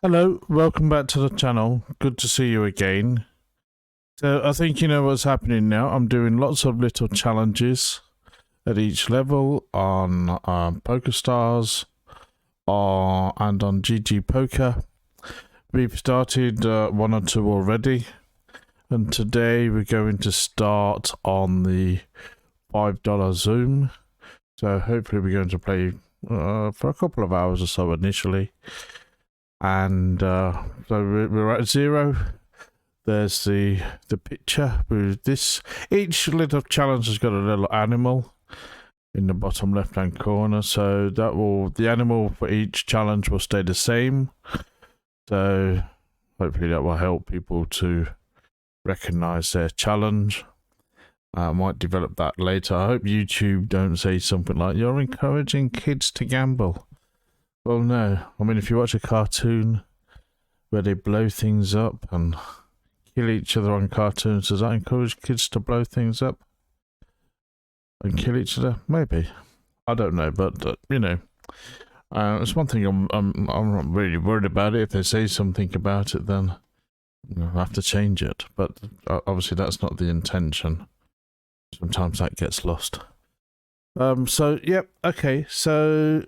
Hello, welcome back to the channel. Good to see you again. So I think you know what's happening now. I'm doing lots of little challenges at each level on Pokerstars and on GG Poker. We've started one or two already, and today we're going to start on the $5 Zoom. So hopefully we're going to play for a couple of hours or so initially. And so we're at 0. There's the picture with this. Each little challenge has got a little animal in the bottom left hand corner, so the animal for each challenge will stay the same. So hopefully that will help people to recognize their challenge. I might develop that later. I hope YouTube don't say something like, "You're encouraging kids to gamble." Well, no. I mean, if you watch a cartoon where they blow things up and kill each other on cartoons, does that encourage kids to blow things up and kill each other? Maybe. I don't know, but you know, it's one thing I'm not really worried about it. If they say something about it, then I have to change it. But obviously, that's not the intention. Sometimes that gets lost. So yep. Okay. So.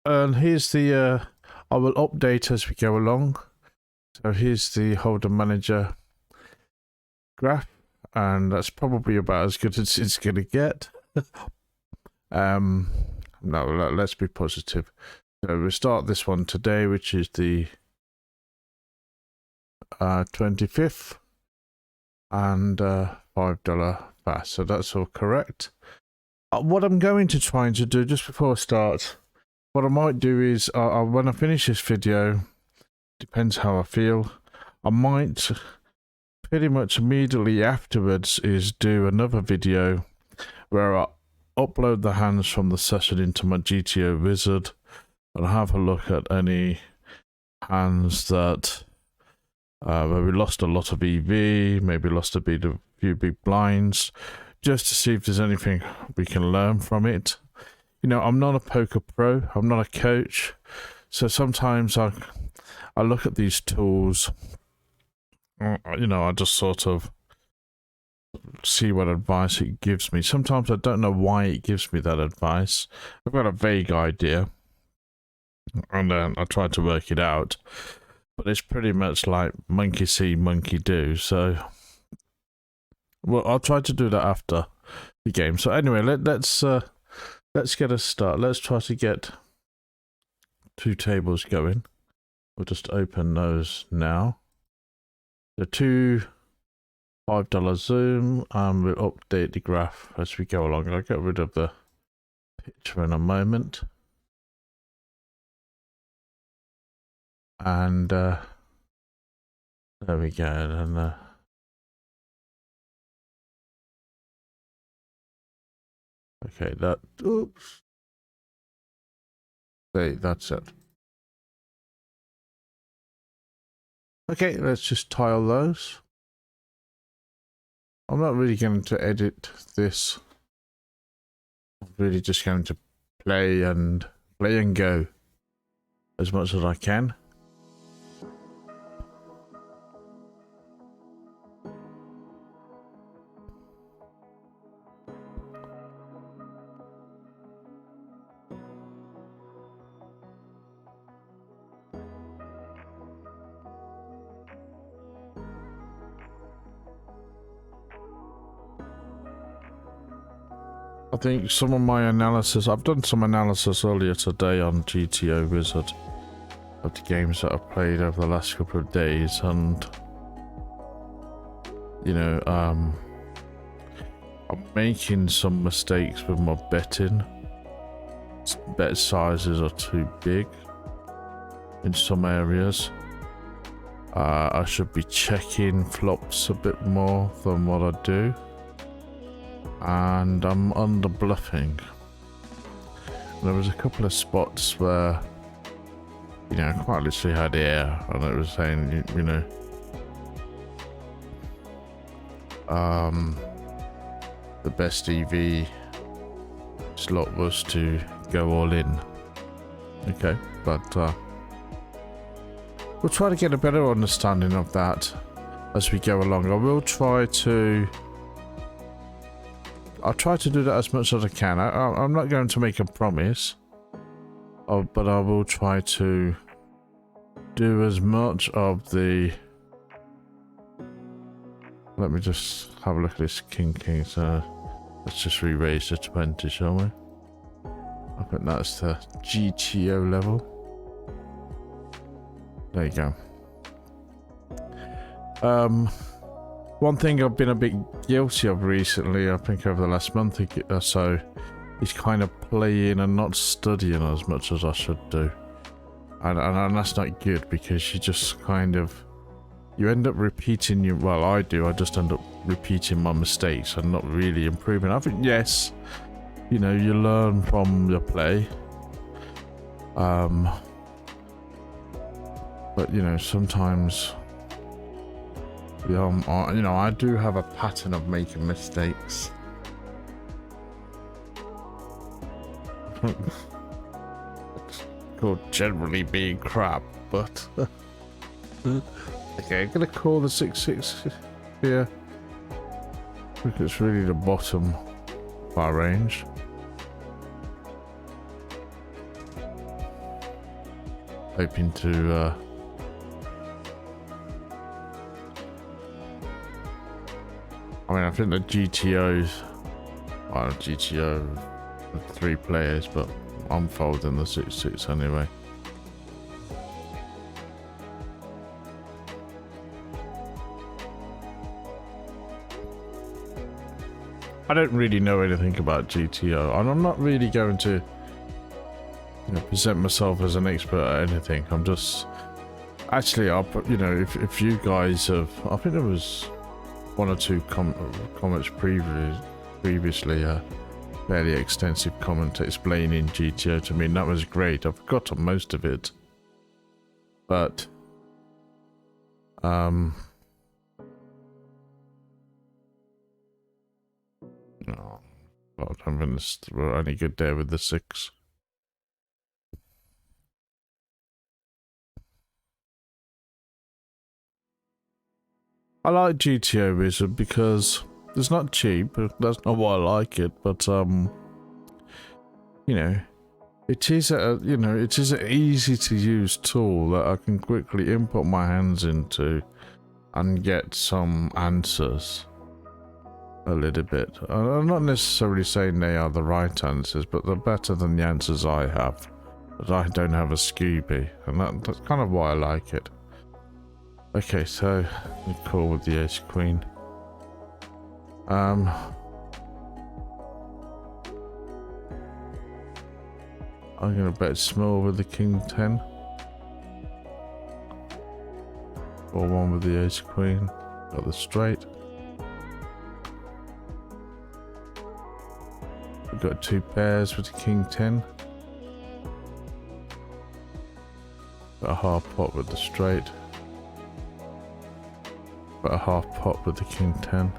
And here's the, I will update as we go along. So here's the Holdem Manager graph, and that's probably about as good as it's going to get. No, let's be positive. So we start this one today, which is the 25th, and $5 fast. So that's all correct. What I'm going to try to do just before I start, what I might do is, when I finish this video, depends how I feel, I might pretty much immediately afterwards is do another video where I upload the hands from the session into my GTO Wizard and have a look at any hands that where we lost a lot of EV, maybe lost a few big blinds, just to see if there's anything we can learn from it. You know, I'm not a poker pro, I'm not a coach, so sometimes I look at these tools, you know, I just sort of see what advice it gives me. Sometimes I don't know why it gives me that advice. I've got a vague idea, and then I try to work it out, but it's pretty much like monkey see, monkey do, so, well, I'll try to do that after the game. So anyway, let's get a start. Let's try to get 2 tables going. We'll just open those now. The 2 $5 Zoom, and we'll update the graph as we go along. I'll get rid of the picture in a moment. And there we go. And okay, oops. That's it. Okay, let's just tile those. I'm not really going to edit this. I'm really just going to play and go as much as I can. I think some of my analysis, I've done some analysis earlier today on GTO Wizard of the games that I've played over the last couple of days, and you know, I'm making some mistakes with my betting. Bet sizes are too big in some areas. I should be checking flops a bit more than what I do. And I'm under bluffing. There was a couple of spots where, you know, I quite literally had air, and it was saying, you know, the best EV slot was to go all in. Okay, but we'll try to get a better understanding of that as we go along. I'll try to do that as much as I can. I'm not going to make a promise, but I will try to do as much of the... Let me just have a look at this king. So let's just re-raise to 20, shall we? I think that's the GTO level. There you go. One thing I've been a bit guilty of recently, I think over the last month or so, is kind of playing and not studying as much as I should do. And that's not good, because you just kind of... You end up repeating your... Well, I do. I just end up repeating my mistakes and not really improving. I think, yes, you know, you learn from your play. But, you know, sometimes... you know, I do have a pattern of making mistakes. It's called generally being crap, but... Okay, I'm gonna call the 6-6 here. I think it's really the bottom of our range. Hoping to I mean, I think the GTO's... Well, GTO with 3 players, but I'm folding the 6-6 anyway. I don't really know anything about GTO, and I'm not really going to, you know, present myself as an expert at anything. I'm just... Actually, I'll put, you know, if you guys have... I think there was 1 or 2 comments previously, a fairly extensive comment explaining GTO to me, and that was great. I've forgotten most of it, but oh, I don't think we're any good there with the 6. I like GTO Wizard because it's not cheap. That's not why I like it, but you know, it is an easy to use tool that I can quickly input my hands into and get some answers. A little bit. I'm not necessarily saying they are the right answers, but they're better than the answers I have. But I don't have a Scooby, and that's kind of why I like it. Okay, so we call with the Ace Queen. I'm gonna bet small with the King 10. Or 1 with the Ace Queen. Got the straight. We've got 2 pairs with the King 10. Got a half pot with the straight. Got a half pot with the King 10.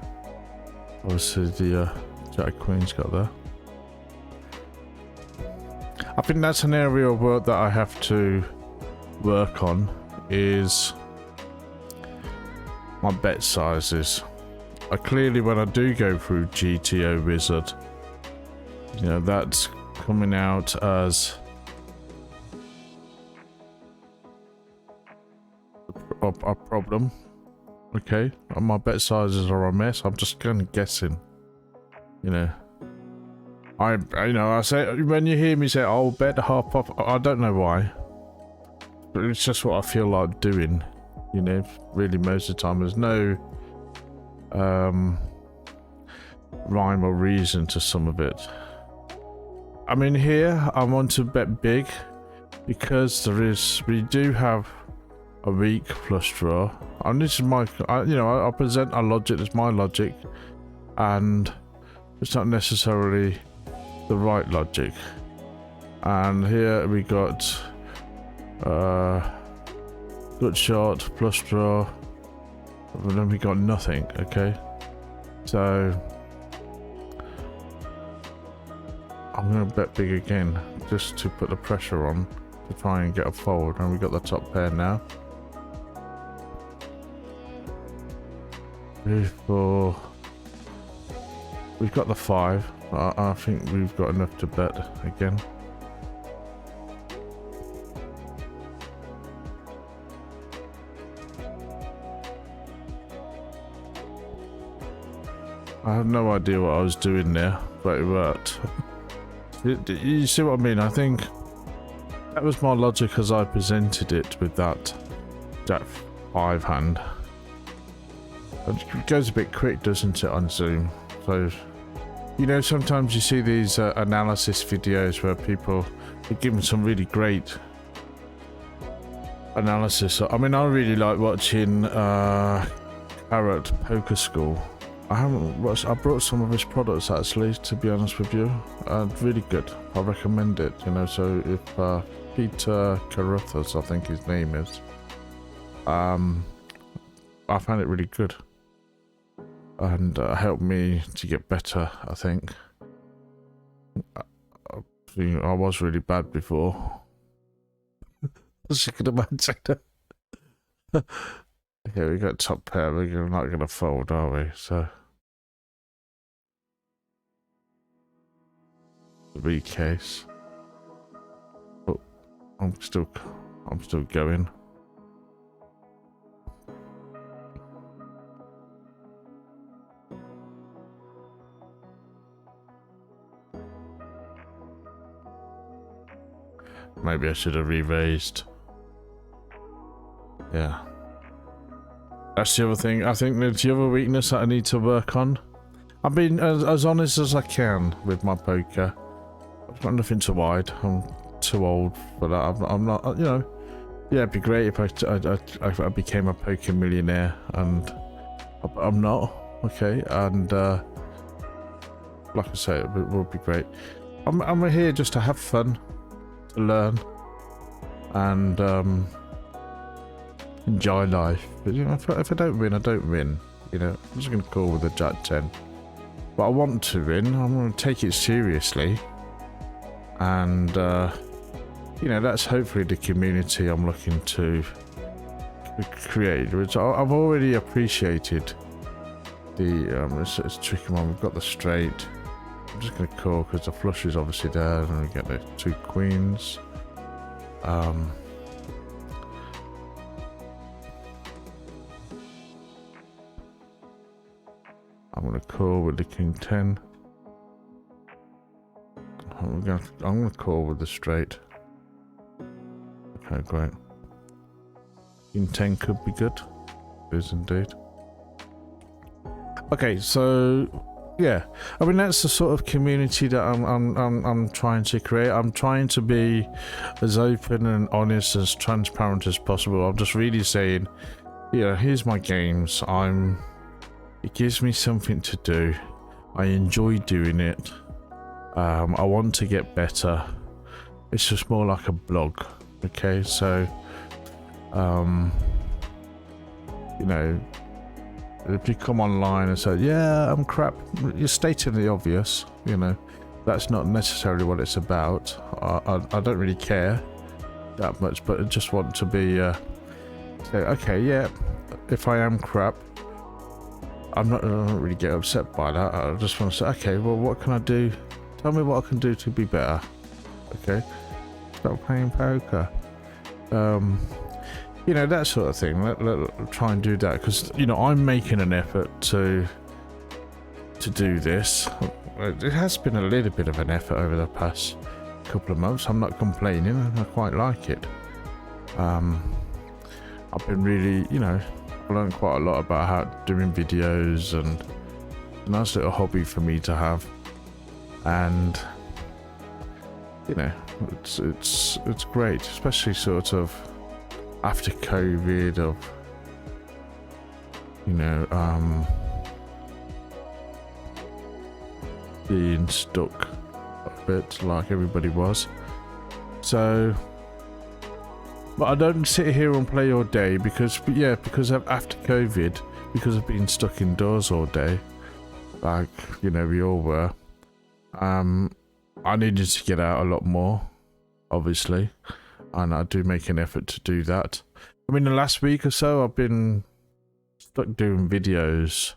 Obviously the Jack Queen's got there. I think that's an area of work that I have to work on, is my bet sizes. Clearly when I do go through GTO Wizard, you know, that's coming out as a problem. Okay, and my bet sizes are a mess. I'm just kind of guessing. You know, I say, when you hear me say, "I'll bet the half pop," I don't know why, but it's just what I feel like doing. You know, really most of the time there's no rhyme or reason to some of it. I mean, here I want to bet big because we do have a weak flush draw, and this is my, I present a logic. It's my logic, and it's not necessarily the right logic. And here we got good shot, flush draw, but then we got nothing. Okay, so I'm gonna bet big again just to put the pressure on to try and get a fold, and we got the top pair now. 3, 4. We've got the 5. I think we've got enough to bet again. I have no idea what I was doing there, but it worked. You see what I mean? I think that was my logic as I presented it with that Jack 5 hand. It goes a bit quick, doesn't it, on Zoom? So, you know, sometimes you see these analysis videos where people are giving some really great analysis. I mean, I really like watching Carrot Poker School. I haven't watched. I brought some of his products actually, to be honest with you. Really good. I recommend it. You know, so if Peter Carruthers, I think his name is, I found it really good, and helped me to get better. I think. I was really bad before, as you can imagine. Okay, we got top pair. We're not going to fold, are we? So the B case. Oh, I'm still going. Maybe I should have re-raised. Yeah. That's the other thing. I think that's the other weakness that I need to work on. I've been as honest as I can with my poker. I've got nothing to hide. I'm too old for that. I'm not, you know. Yeah, it'd be great if I became a poker millionaire, and I'm not. Okay, and like I say, it would be great. I'm here just to have fun, to learn, and enjoy life. But you know, if I don't win, I don't win. You know, I'm just going to call with a Jack 10. But I want to win. I'm going to take it seriously, and you know, that's hopefully the community I'm looking to create. Which I've already appreciated. It's a tricky one. We've got the straight. I'm just going to call because the flush is obviously there, and we get the 2 queens. I'm going to call with the King 10. I'm going to call with the straight. Okay, great. King 10 could be good. It is indeed. Okay, so yeah, I mean, that's the sort of community that I'm trying to create. I'm trying to be as open and honest, as transparent as possible. I'm just really saying, yeah, here's my games. It gives me something to do. I enjoy doing it. I want to get better. It's just more like a blog. Okay, so you know, if you come online and say, yeah, I'm crap, you're stating the obvious. You know, that's not necessarily what it's about. I don't really care that much, but I just want to be say, okay, yeah, if I am crap, I don't really get upset by that. I just want to say, okay, well, what can I do? Tell me what I can do to be better. Okay, stop playing poker. You know, that sort of thing. Let try and do that, because you know, I'm making an effort to do this. It has been a little bit of an effort over the past couple of months. I'm not complaining. I quite like it. I've been really, you know, learned quite a lot about how doing videos, and a nice little hobby for me to have. And you know, it's great, especially sort of after COVID, of you know, being stuck a bit like everybody was. So, but I don't sit here and play all day because after COVID, because of being stuck indoors all day, like, you know, we all were, I needed to get out a lot more, obviously, and I do make an effort to do that. I mean, the last week or so I've been stuck doing videos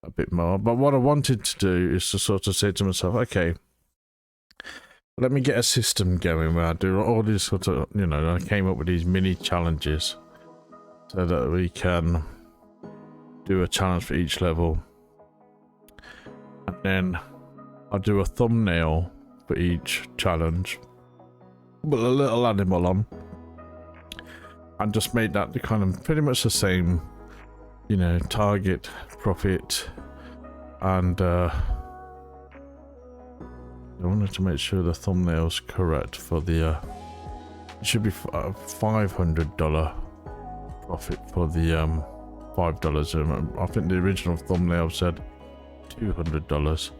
a bit more. But what I wanted to do is to sort of say to myself, okay, let me get a system going where I do all these sort of, you know, I came up with these mini challenges so that we can do a challenge for each level. And then I'll do a thumbnail for each challenge, put a little animal on, and just made that the kind of pretty much the same, you know, target, profit, and I wanted to make sure the thumbnail's correct for the it should be $500 profit for the $5. I think the original thumbnail said $200.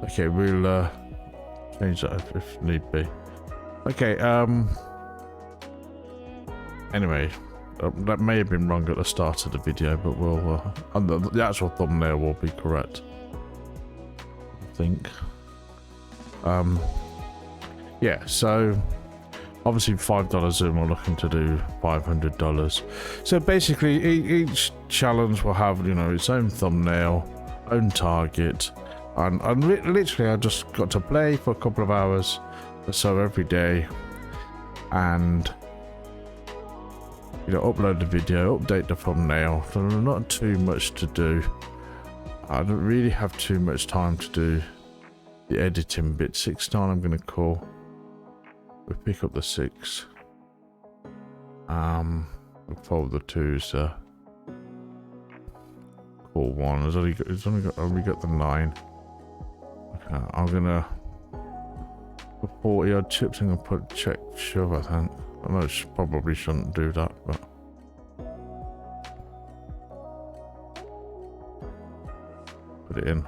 Okay, we'll change that if need be. Okay, anyway, that may have been wrong at the start of the video, but we'll and the actual thumbnail will be correct, I think. Yeah, so obviously $5 in, we're looking to do $500. So basically each challenge will have, you know, its own thumbnail, own target, and literally I just got to play for a couple of hours or so every day, and you know, upload the video, update the thumbnail. So not too much to do. I don't really have too much time to do the editing bit. 6-9 I'm going to call. We pick up the 6. We'll fold the 2s. Call 1. It's only got the 9. Okay, I'm gonna for 40 odd chips. I'm gonna put check shove. I think. I know probably shouldn't do that, but put it in.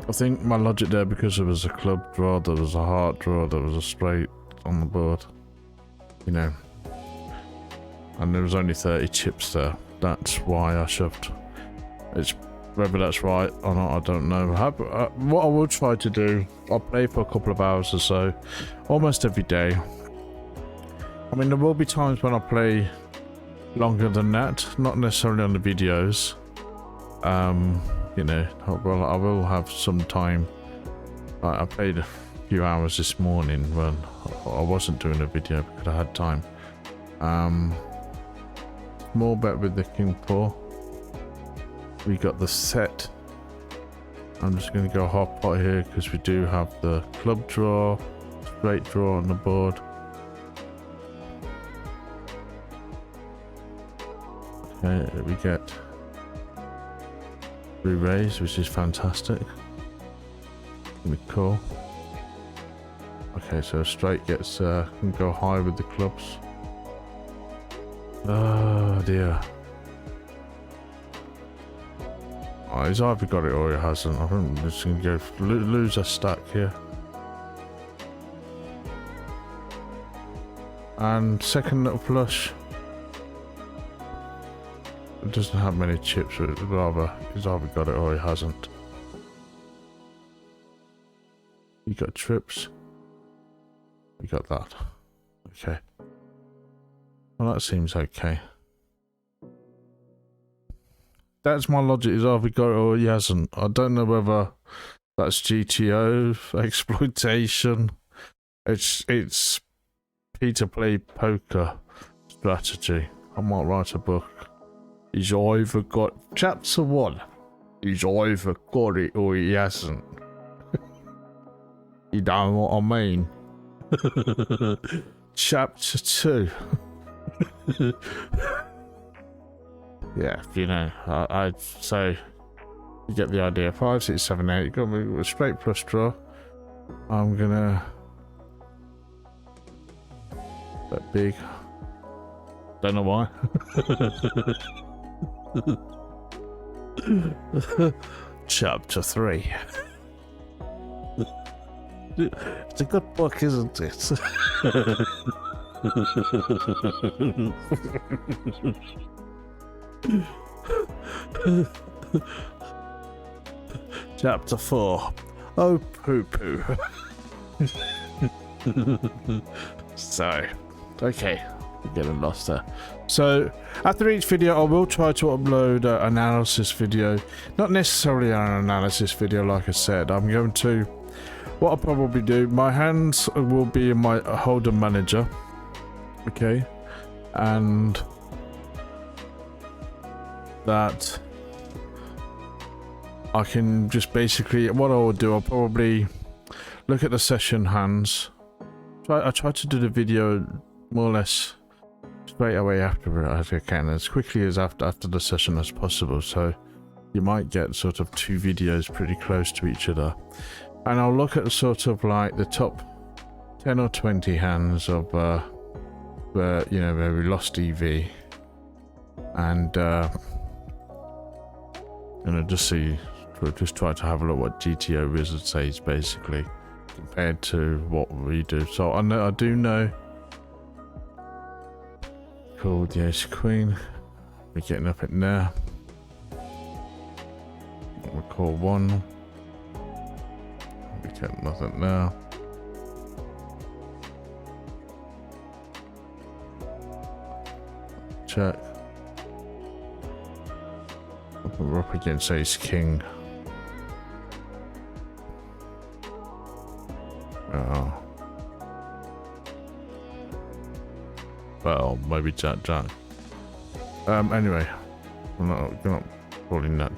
I think my logic there, because there was a club draw, there was a heart draw, there was a straight on the board, you know, and there was only 30 chips there. That's why I shoved. It's whether that's right or not, I don't know. What I will try to do, I'll play for a couple of hours or so, almost every day. I mean, there will be times when I play longer than that, not necessarily on the videos. You know, I will have some time. I played a few hours this morning when I wasn't doing a video because I had time. More bet with the King 4. We got the set. I'm just going to go half pot here because we do have the club draw, straight draw on the board. Okay, we get 3 raise, which is fantastic. Gonna be cool. Okay, so straight gets can go high with the clubs. Oh dear. Oh, he's either got it or he hasn't. I think I'm just gonna go lose a stack here. And second nut flush. It doesn't have many chips, but he's either got it or he hasn't. You got trips. We got that. Okay. Well, that seems okay. That's my logic, is either got it or he hasn't. I don't know whether that's GTO exploitation. It's Peter play poker strategy. I might write a book. He's either got chapter 1. He's either got it or he hasn't. You know what I mean? Chapter 2. Yeah, you know, I'd say you get the idea. 5, 6, 7, 8. You got me a straight flush draw. I'm gonna bet big. Don't know why. Chapter 3. It's a good book, isn't it? Chapter 4. Oh, poo-poo. So, okay. We're getting lost there. So after each video I will try to upload an analysis video. Not necessarily an analysis video like I said. I'm going to, what I'll probably do, my hands will be in my Holdem Manager. Okay. And that I can just basically, what I will do, I'll probably look at the session hands. I try to do the video more or less straight away after as I can, as quickly as after the session as possible, so you might get sort of two videos pretty close to each other. And I'll look at sort of like the top 10 or 20 hands of where, you know, where we lost EV, and I just see, just try to have a look what GTO Wizard says basically compared to what we do. So I do know. Cool, the ace queen. We're getting up it now. We'll call one. We get nothing now. Check. We're up against ace king. Oh. Well, maybe jack. Anyway, we're not calling that.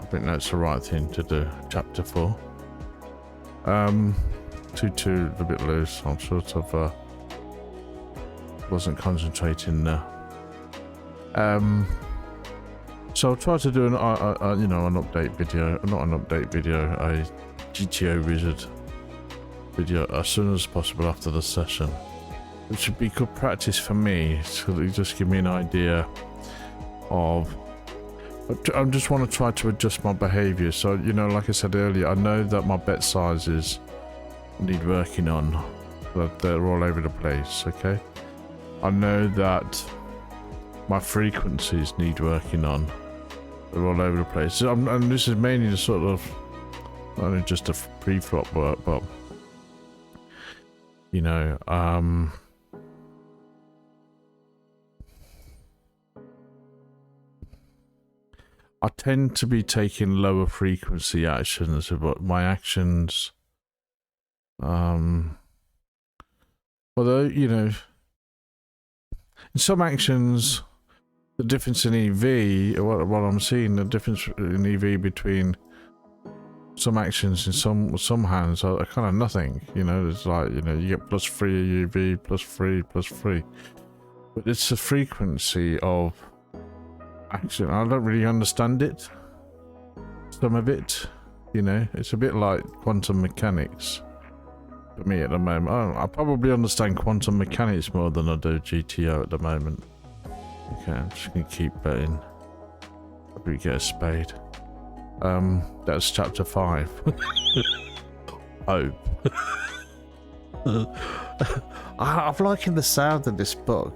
I think that's the right thing to do. Chapter 4. 2-2, a bit loose. I'm sort of wasn't concentrating there. So I'll try to do an you know, an update video, not an update video, a GTO Wizard video as soon as possible after the session, which would be good practice for me, so that you just give me an idea of. I just want to try to adjust my behaviour. So, you know, like I said earlier, I know that my bet sizes need working on, that they're all over the place. Okay, I know that my frequencies need working on. They're all over the place. So and this is mainly the sort of, not only just a pre-flop work, but, you know, I tend to be taking lower frequency actions, but my actions, although, you know, in some actions, the difference in EV, what I'm seeing, the difference in EV between some actions in some hands are kind of nothing. You know, it's like, you know, you get +3 EV, +3, but it's the frequency of action. I don't really understand it. Some of it, you know, it's a bit like quantum mechanics for me at the moment. I probably understand quantum mechanics more than I do GTO at the moment. Okay, I'm just gonna keep betting. Probably get a spade. That's chapter 5. Hope. I'm liking the sound of this book.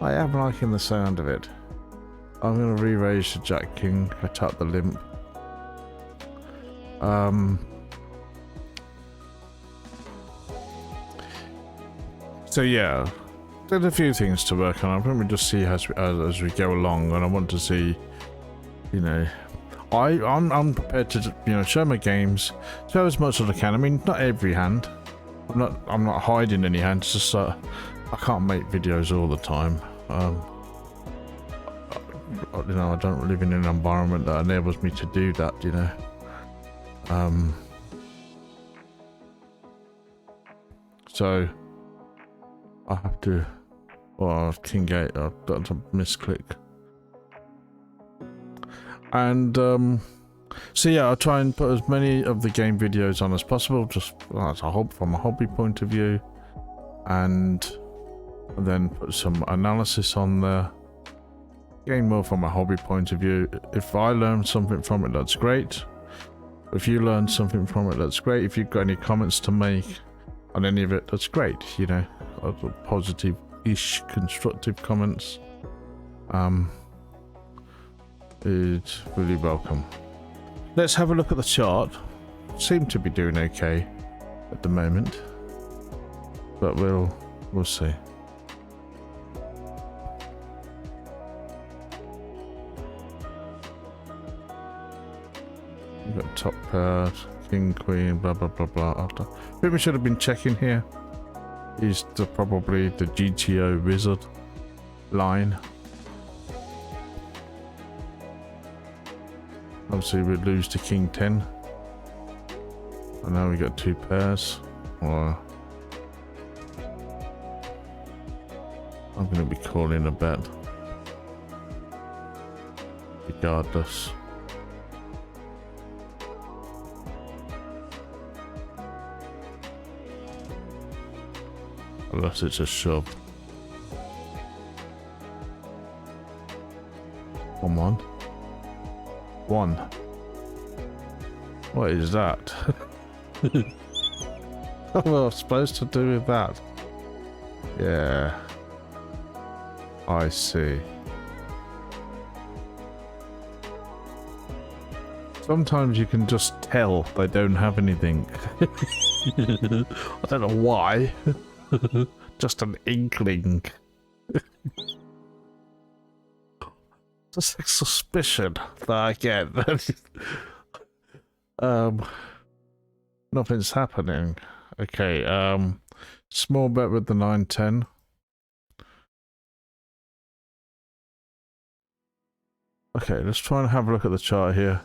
I am liking the sound of it. I'm gonna re-raise the Jack King. I tap the limp. So yeah, there's a few things to work on. I think we just see as we go along, and I want to see, you know, I'm prepared to, you know, show my games, show as much as I can. I mean, not every hand. I'm not hiding any hands. Just I can't make videos all the time. You know, I don't live in an environment that enables me to do that. You know. So I have to. Well, King 8. I've got to misclick. And so yeah, I'll try and put as many of the game videos on as possible, just as a hope from a hobby point of view, and then put some analysis on there. Again, more from a hobby point of view. If I learn something from it, that's great. If you learn something from it, that's great. If you've got any comments to make on any of it, that's great. You know, positive-ish, constructive comments. It's really welcome. Let's have a look at the chart. Seem to be doing okay. at the moment, but we'll see. We've got top pairs, king, queen, blah blah blah blah. After, I think we should have been checking here. Is probably the GTO Wizard line. Obviously, we lose to king 10, and now we got two pairs. Or I'm going to be calling a bet, regardless. Unless it's a shove. Come on. One. What is that? What am I supposed to do with that? Yeah. I see. Sometimes you can just tell they don't have anything. I don't know why. Just an inkling. Just a suspicion that I get. Nothing's happening. Okay, small bet with the 9-10. Okay, let's try and have a look at the chart here.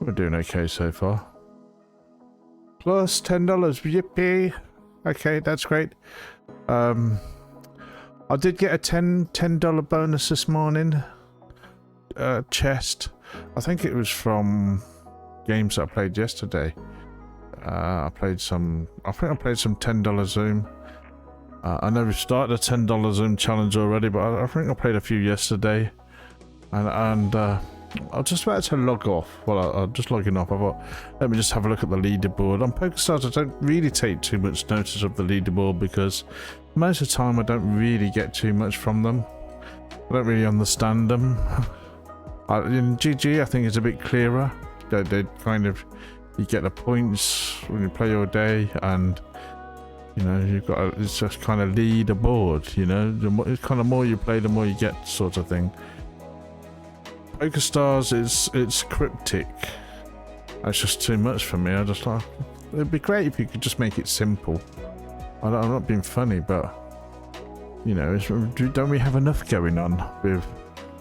We're doing okay so far. Plus $10, yippee! Okay, that's great. I did get a $10 bonus this morning. Chest. I think it was from games that I played yesterday. I think I played some $10 Zoom. I know we started a $10 Zoom challenge already, but I think I played a few yesterday. And I was just about to log off. Well, I'm just logging off. I thought, let me just have a look at the leaderboard. On Pokerstars, I don't really take too much notice of the leaderboard because most of the time I don't really get too much from them. I don't really understand them. In GG, I think it's a bit clearer. They kind of, you get the points when you play your day, and you know you've got it's just kind of leaderboard. You know, it's kind of more you play, the more you get, sort of thing. Pokerstars it's cryptic. That's just too much for me. I just like, it'd be great if you could just make it simple. I'm not being funny, but you know, don't we have enough going on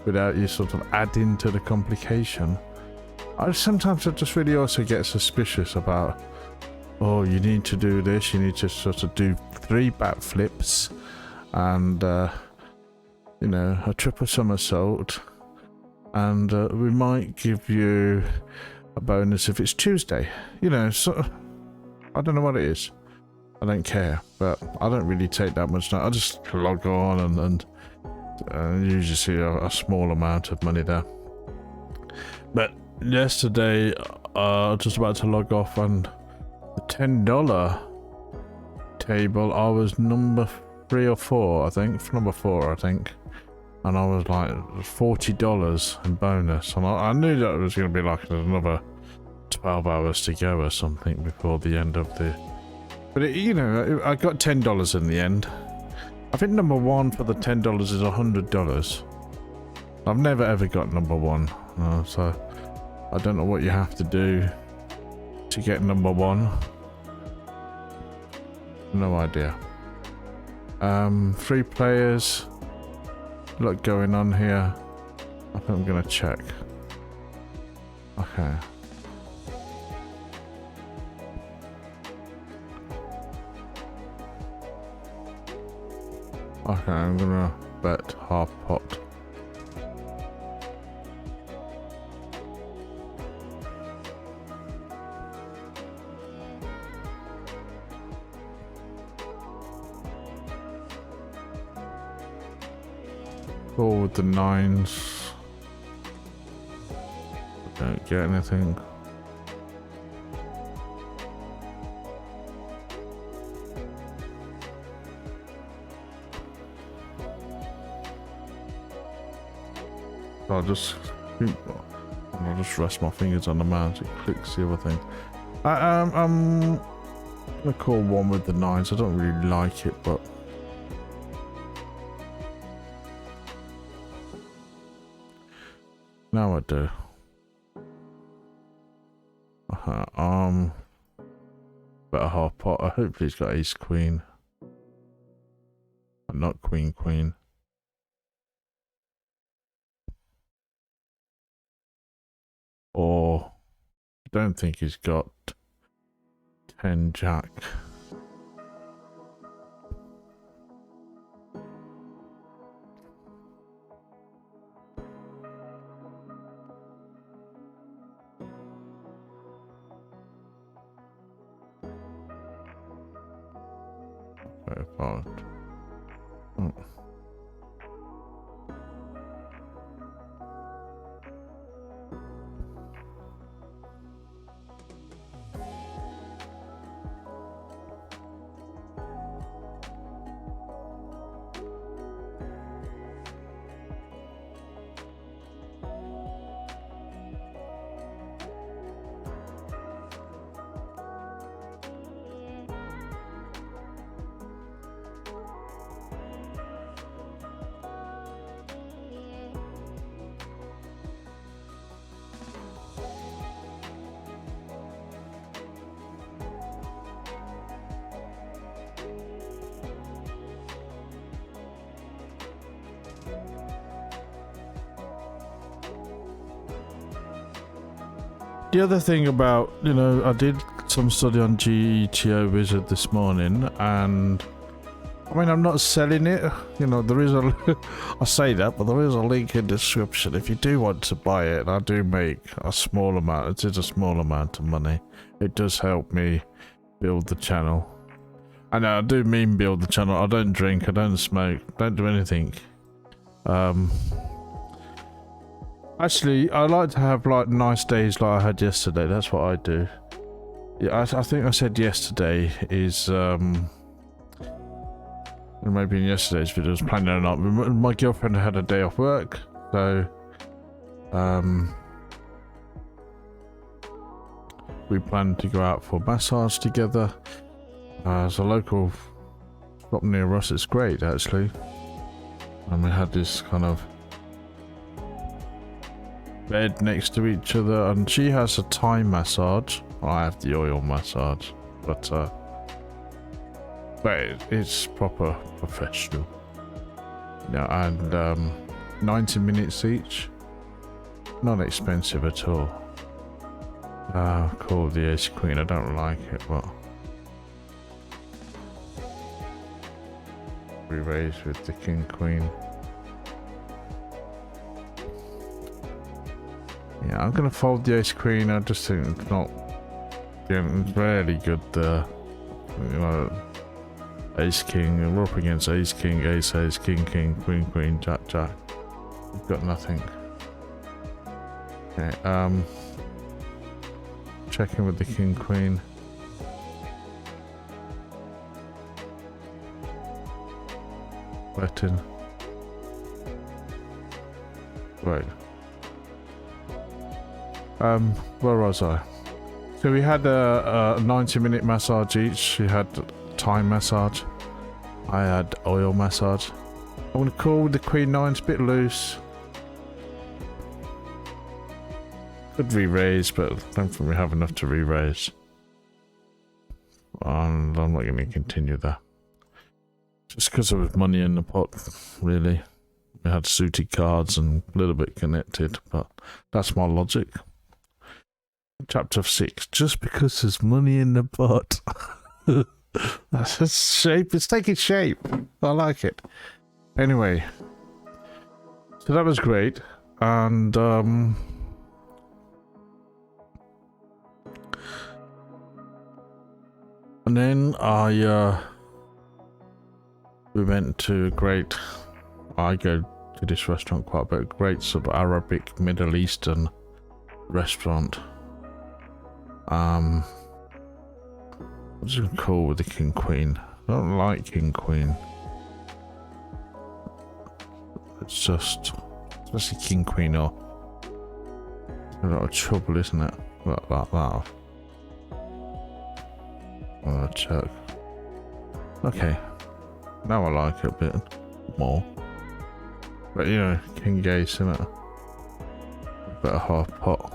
without you sort of adding to the complication? Sometimes I just really also get suspicious about, oh, you need to do this, you need to sort of do 3 backflips and you know, a triple somersault. And we might give you a bonus if it's Tuesday. You know, so I don't know what it is. I don't care, but I don't really take that much note. I just log on and usually see a small amount of money there. But yesterday, I was just about to log off, and the $10 table, I was number 3 or 4, I think. Number 4, I think. And I was like $40 in bonus, and I knew that it was going to be like another 12 hours to go or something before the end of the. But you know, I got $10 in the end. I think number 1 for the $10 is $100. I've never ever got number 1, so I don't know what you have to do to get number 1. No idea. 3 players. Look going on here. I think I'm gonna check. Okay. Okay, I'm gonna bet half pot. Four with the 9s. Don't get anything. I'll just rest my fingers on the mouse. It clicks the other thing. I'm gonna call one with the nines. I don't really like it, but now I do. Better half pot. I hope he's got ace queen, but not queen queen. Or I don't think he's got 10 jack. Very far. Oh. The other thing about, you know, I did some study on GTO Wizard this morning, and I mean, I'm not selling it. You know, there is a, I say that, but there is a link in the description if you do want to buy it. And I do make a small amount. It is a small amount of money. It does help me build the channel. And I do mean build the channel. I don't drink, I don't smoke, don't do anything. Actually, I like to have like nice days like I had yesterday. That's what I do. Yeah, I think I said yesterday is maybe in yesterday's video I was planning or not. My girlfriend had a day off work, so we planned to go out for massage together. There's a local shop near us. It's great actually, and we had this kind of bed next to each other, and she has a Thai massage. I have the oil massage, but it's proper professional. Yeah, and 90 minutes each. Not expensive at all. Call the ace queen. I don't like it, but we raise with the king queen. Yeah, I'm gonna fold the ace queen. I just think it's not, it's really good there. You know, ace king. We're up against ace king, ace ace, king king, queen queen, jack jack. We've got nothing. Okay. Checking with the king queen. Betting. Right. Where was I? So we had a 90-minute massage each. She had Thai massage. I had oil massage. I'm gonna call with the queen nine. It's a bit loose. Could re-raise, but I don't think we have enough to re-raise. And I'm not going to continue that. Just because there was money in the pot, really. We had suited cards and a little bit connected, but that's my logic. Chapter 6, just because there's money in the pot. That's shape, it's taking shape. I like it. Anyway, so that was great, and then we went to a great, I go to this restaurant quite a bit, great sort of Arabic Middle Eastern restaurant. What's it called with the king queen? I don't like king queen. It's just, especially king queen or a lot of trouble, isn't it? Like that. check. Okay. Now I like it a bit more. But you know, king ace, innit? A bit of half pot.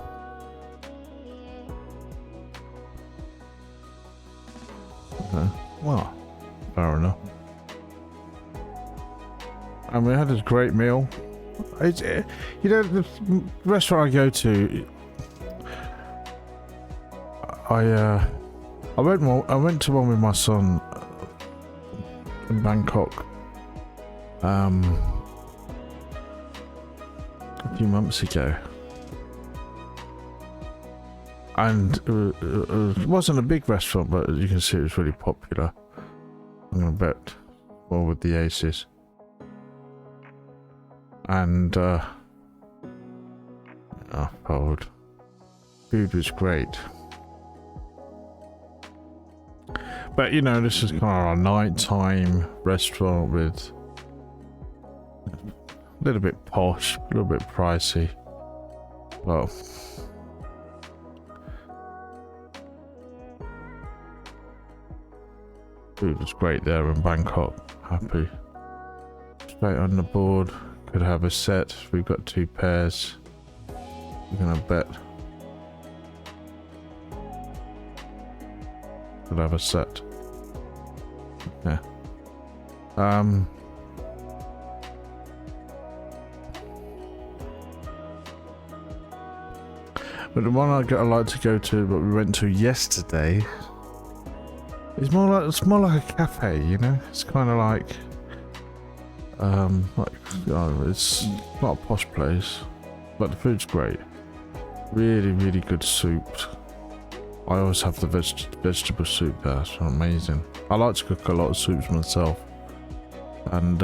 Okay. Well, fair enough. And we had a great meal. You know, the restaurant I go to, I went to one with my son in Bangkok a few months ago, and it wasn't a big restaurant, but as you can see, it was really popular. I'm gonna bet well with the aces. And fold. Food was great, but you know, this is kind of a nighttime restaurant with a little bit posh, a little bit pricey. Well, food was great there in Bangkok. Happy. Straight on the board. Could have a set. We've got 2 pairs. We're gonna bet. Could have a set. Yeah. But the one I like to go to, but we went to yesterday, it's more like a cafe, you know. It's kind of like. It's not a posh place, but the food's great. Really, really good soup. I always have the vegetable soup there. It's amazing. I like to cook a lot of soups myself, and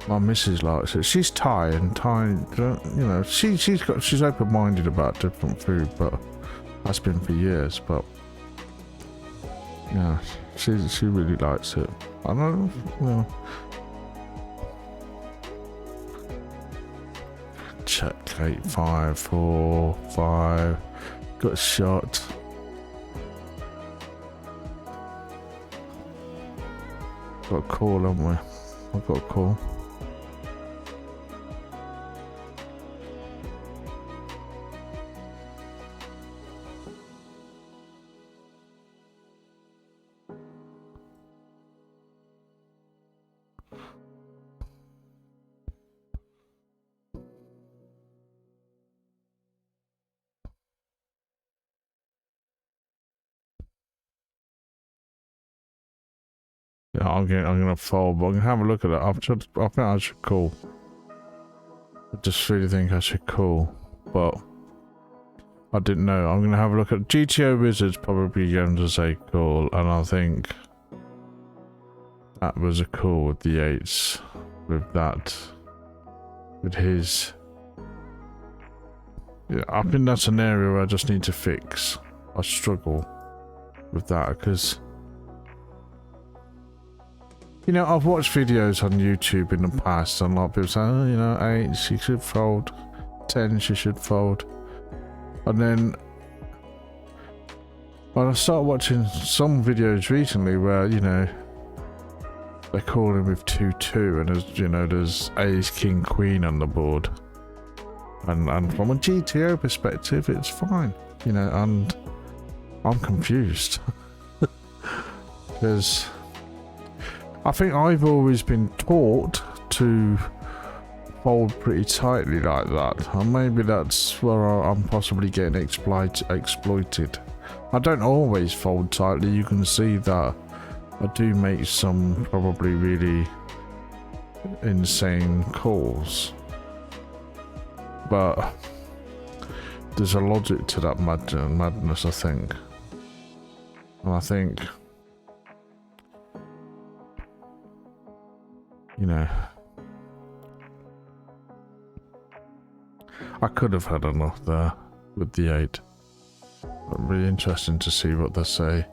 my missus likes it. She's Thai, and Thai, you know, she's open-minded about different food, but that's been for years. But yeah, she really likes it. I don't know. Check 8, 5, 4, 5. Got a shot. Got a call, haven't we? I've got a call. Yeah, I'm gonna fold, but I'm gonna have a look at it. I think I should call. I just really think I should call, but I didn't know. I'm gonna have a look at GTO Wizard's probably going to say call, and I think that was a call with the 8s, with his. Yeah, I think that's an area where I just need to fix. I struggle with that because. You know, I've watched videos on YouTube in the past and a lot of people say, oh, you know, 8, she should fold, 10, she should fold. And then when I started watching some videos recently where, you know, they're calling with 2-2 and there's, you know, there's ace, king, queen on the board. And from a GTO perspective, it's fine, you know, and I'm confused. Because I think I've always been taught to fold pretty tightly like that, and maybe that's where I'm possibly getting exploited. I don't always fold tightly. You can see that I do make some probably really insane calls, but there's a logic to that madness, I think. And I think, you know, I could have had enough there with the 8. But really interesting to see what they say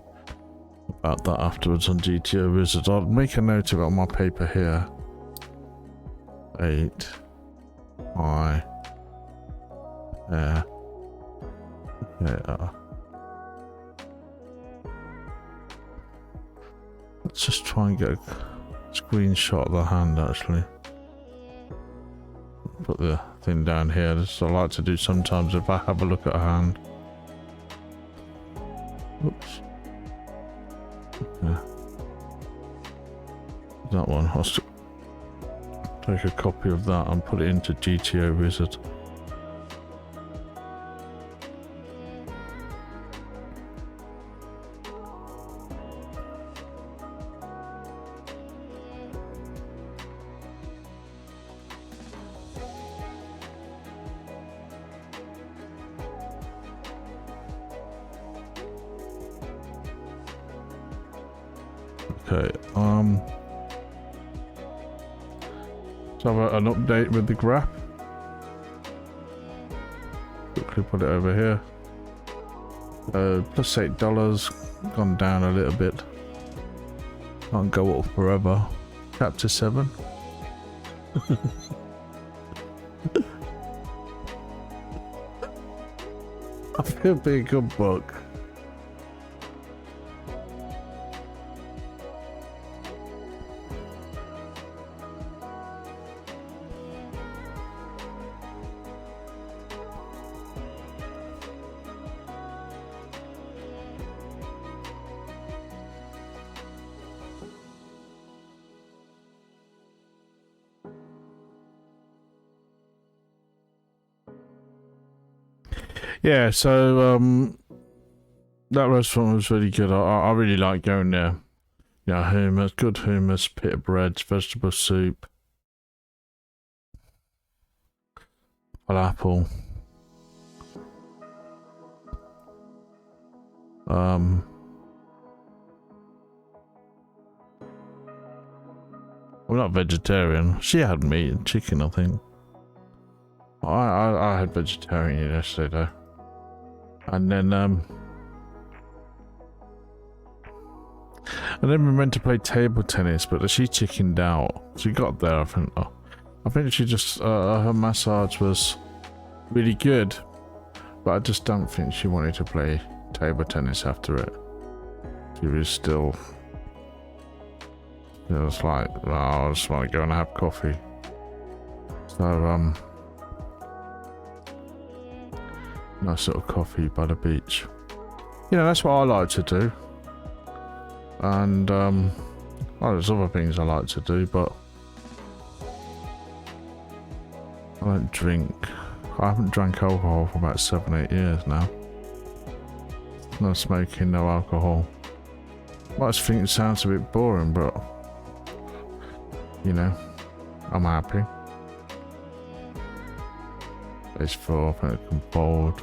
about that afterwards on GTO Wizard. I'll make a note of it on my paper here. 8, I, Yeah. Let's just try and get a screenshot of the hand actually. Put the thing down here. This is what I like to do sometimes if I have a look at a hand. Oops. Yeah. That one. I'll take a copy of that and put it into GTO Wizard. Okay, so have an update with the graph. Quickly put it over here. Plus $8, gone down a little bit. Can't go up forever. Chapter 7. I feel it'd be a good book. Yeah, so that restaurant was really good. I really like going there. Yeah, hummus, good hummus, pita breads, vegetable soup, falafel. I'm not vegetarian. She had meat and chicken, I think. I had vegetarian yesterday though. And then we meant to play table tennis, but she chickened out. She got there, I think she just her massage was really good, but I just don't think she wanted to play table tennis after it. She was still, it was like, oh, I just want to go and have coffee. So nice little coffee by the beach. You know, that's what I like to do. And well, there's other things I like to do, but I don't drink. I haven't drank alcohol for about 7-8 years now. No smoking, no alcohol. I might think it sounds a bit boring, but you know, I'm happy. It's 4, I think I can fold.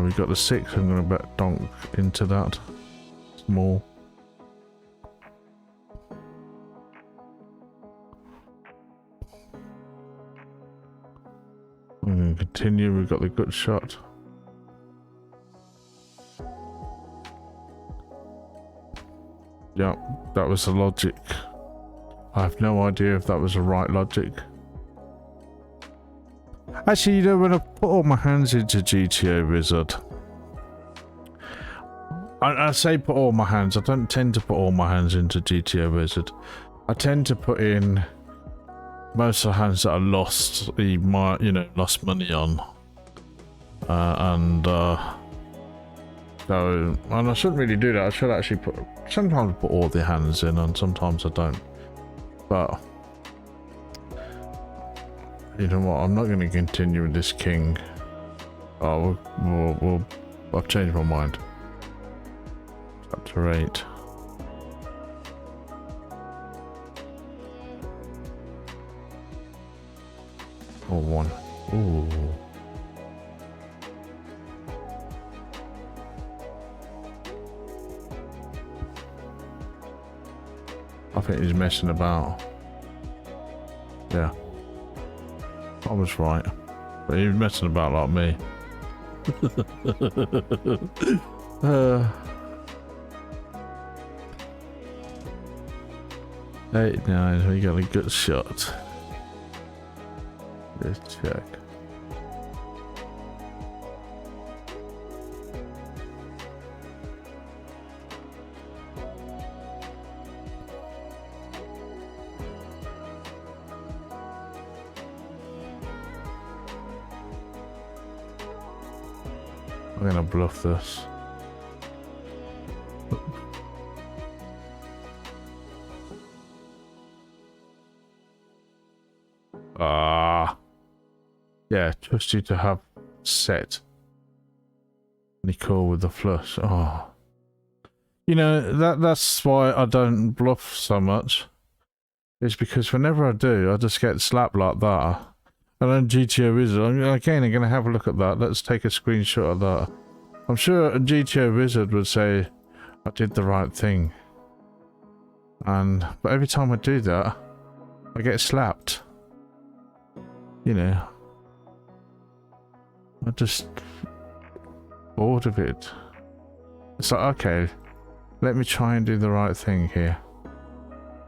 We got the 6, I'm going to bet donk into that. Small. I'm going to continue, we've got the gut shot. Yeah, that was the logic. I have no idea if that was the right logic. Actually, you know, when I put all my hands into GTO Wizard, I say put all my hands, I don't tend to put all my hands into GTO Wizard. I tend to put in most of the hands that I lost, you know, lost money on. So, and I shouldn't really do that. I should actually sometimes put all the hands in and sometimes I don't. But you know what, I'm not going to continue with this king. Oh, I've changed my mind. Chapter 8. Or 1. Ooh. I think he's messing about. Yeah. I was right. But he was messing about like me. 8-9, we got a good shot. Let's check. I'm gonna bluff this. Yeah, trust you to have set. Any call with the flush. Oh. You know, that's why I don't bluff so much. It's because whenever I do, I just get slapped like that. And then GTO Wizard, I'm going to have a look at that. Let's take a screenshot of that. I'm sure a GTO Wizard would say I did the right thing. But every time I do that, I get slapped. You know. I just bored of it. It's like, okay, let me try and do the right thing here.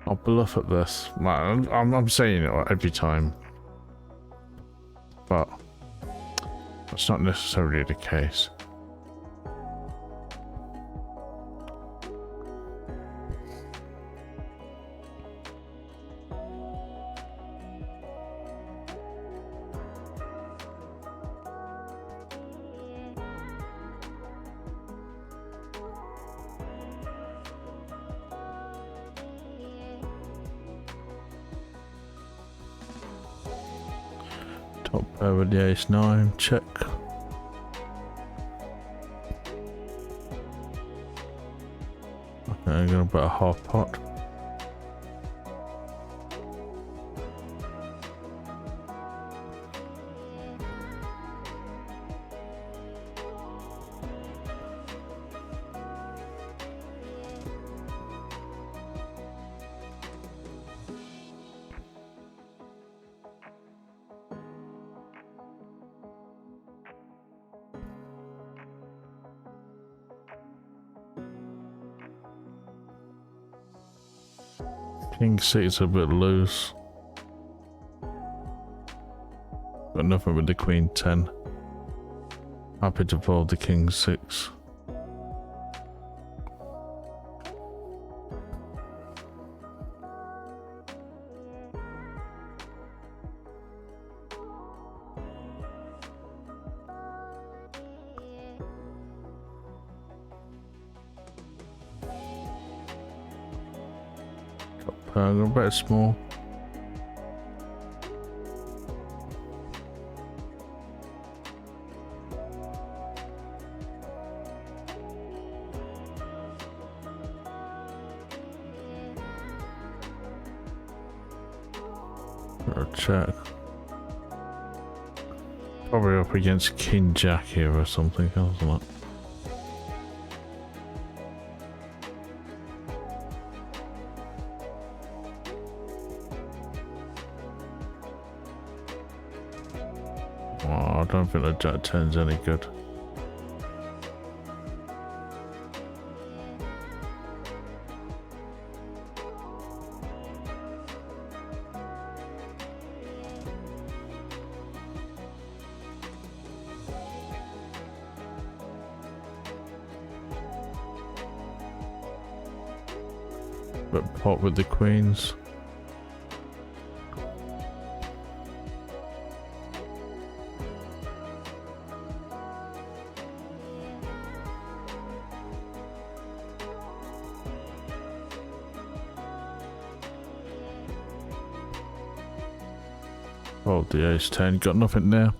I'll bluff at this. I'm saying it every time. But that's not necessarily the case. Top pair with the ace-9, check. Okay, I'm gonna put a half pot. King 6 a bit loose. Got nothing with the Queen 10. Happy to fold the King 6. I'm gonna bet small. Or check. Probably up against King Jack here or something, isn't it? Oh, I don't think the Jack 10's any good. But pot with the queens. Oh, the ace 10, got nothing there.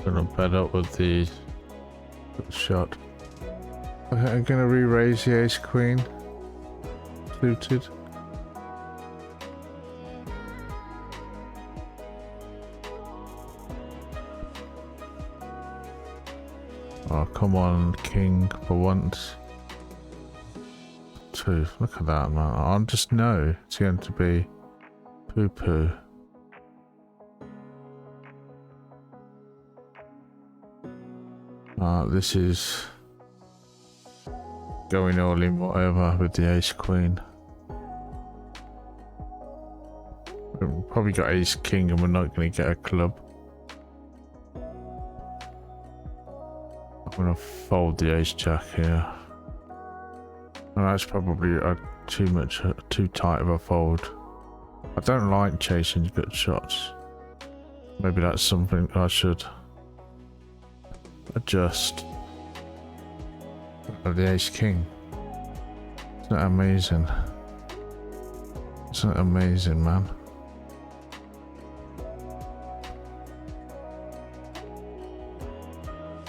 Gonna bed up with the shot. Okay, I'm gonna re-raise the ace queen. Suited. Oh, come on, king, for once. 2. Look at that, man. I just know it's going to be poo-poo. This is going all in whatever with the ace queen. We've probably got ace king and we're not going to get a club. I'm going to fold the ace jack here. And that's probably too tight of a fold. I don't like chasing good shots. Maybe that's something I should adjust. The ace king. Isn't that amazing? Isn't that amazing, man?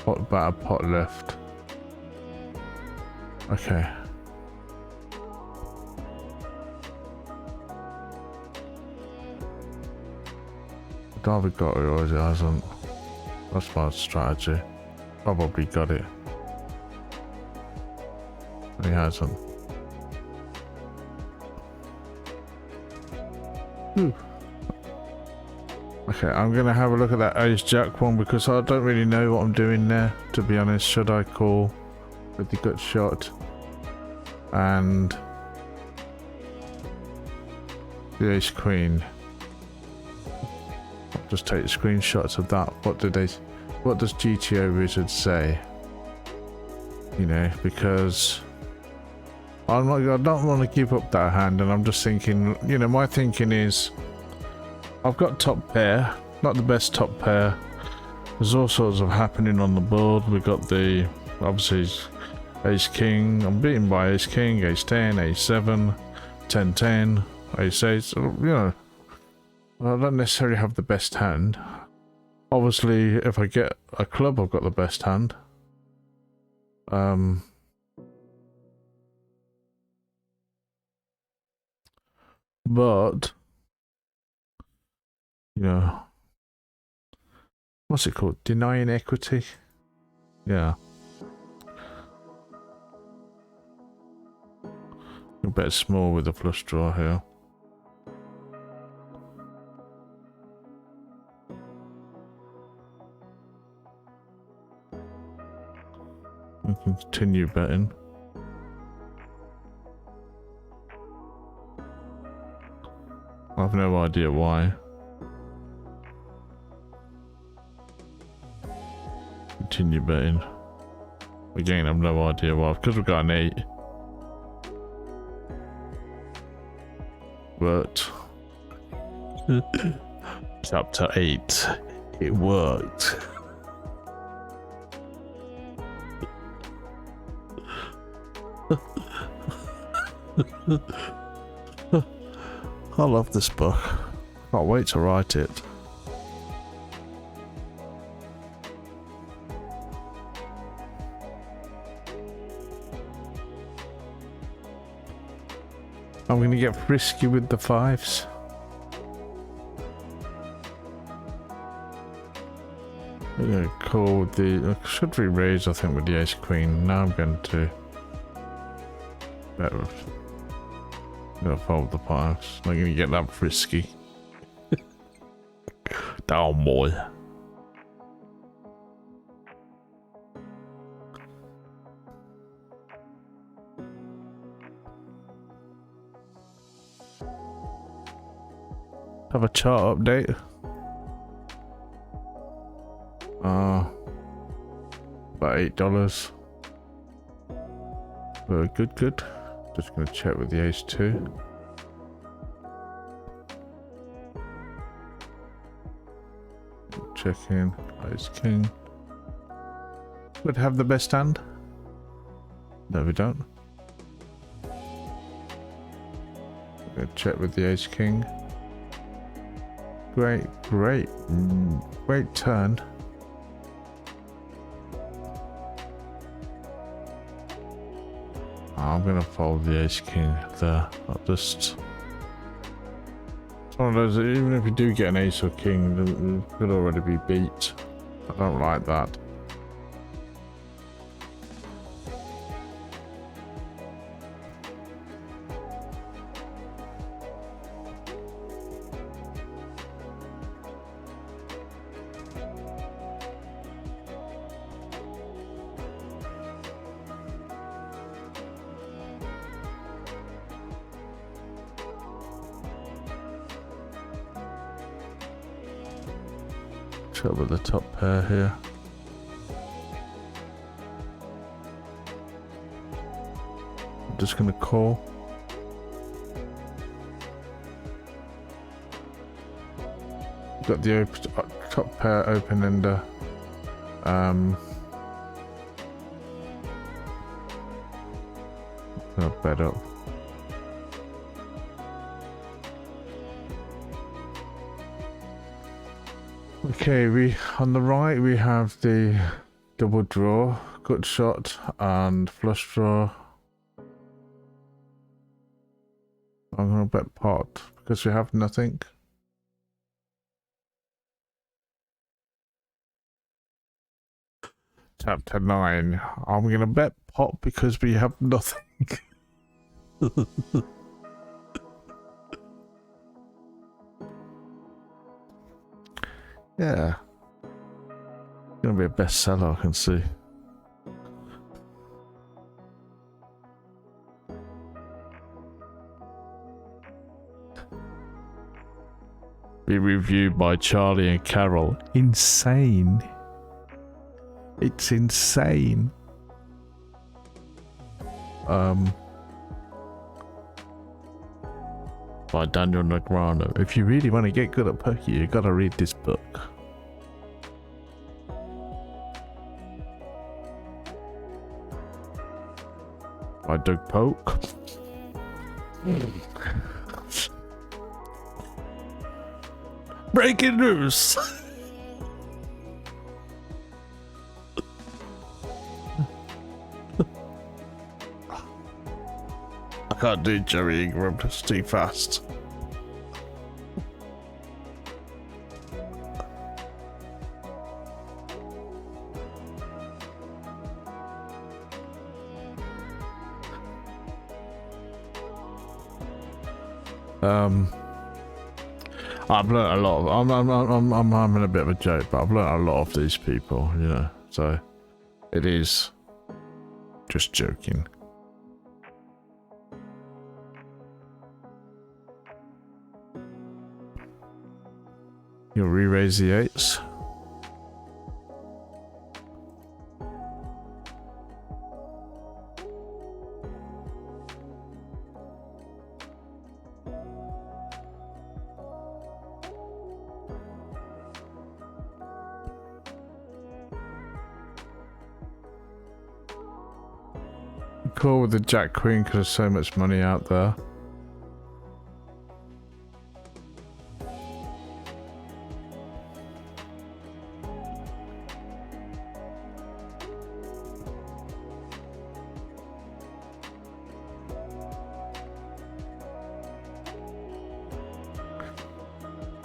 About a pot left. Okay. Either got it or it hasn't. That's my strategy. Probably got it. He hasn't. Okay, I'm gonna have a look at that ace jack one because I don't really know what I'm doing there, to be honest. Should I call with the gut shot and the ace queen? I'll just take screenshots of that. What does GTO Wizard say? You know, because I don't want to give up that hand, and I'm just thinking, you know, my thinking is I've got top pair, not the best top pair. There's all sorts of happening on the board. We've got the, obviously, ace king. I'm beaten by ace king, ace 10, ace 7, 10 10, ace 8. So, you know, I don't necessarily have the best hand. Obviously, if I get a club, I've got the best hand. But you know, what's it called? Denying equity? Yeah. A bit small with the flush draw here. We can continue betting. I have no idea why. Continue betting. Again, I have no idea why. Because we've got an 8. But chapter 8. It worked. I love this book. Can't wait to write it. I'm going to get frisky with the 5s. I'm going to call the... I should re-raise, I think, with the ace queen. Now I'm going to... I'm going to fold the 5s. I'm going to get that frisky. Down, boy. Have a chart update. About $8. Good. Just gonna check with the ace 2. Check in. Ace king. Would have the best hand. No, we don't. Gonna check with the ace king. Great turn. I'm gonna fold the ace king there. Not just. It's one of those. Even if you do get an ace or king, it could already be beat. I don't like that. Shut with the top pair here. I'm just gonna call. Got the top pair open ender. Gonna bet up. Okay, on the right we have the double draw, gut shot, and flush draw. I'm gonna bet pot because we have nothing. Tap to 9. I'm gonna bet pot because we have nothing. Yeah. Gonna be a bestseller, I can see. Be reviewed by Charlie and Carol. Insane. It's insane. By Daniel Negreanu. If you really want to get good at poker, you gotta read this book. By Doug Polk. Breaking news! I can't do Jerry Ingram, it's too fast. I've learnt a lot of, I'm having a bit of a joke, but I've learnt a lot of these people, you know, so it is just joking. You'll re-raise the 8s. Call with the Jack Queen because there's so much money out there.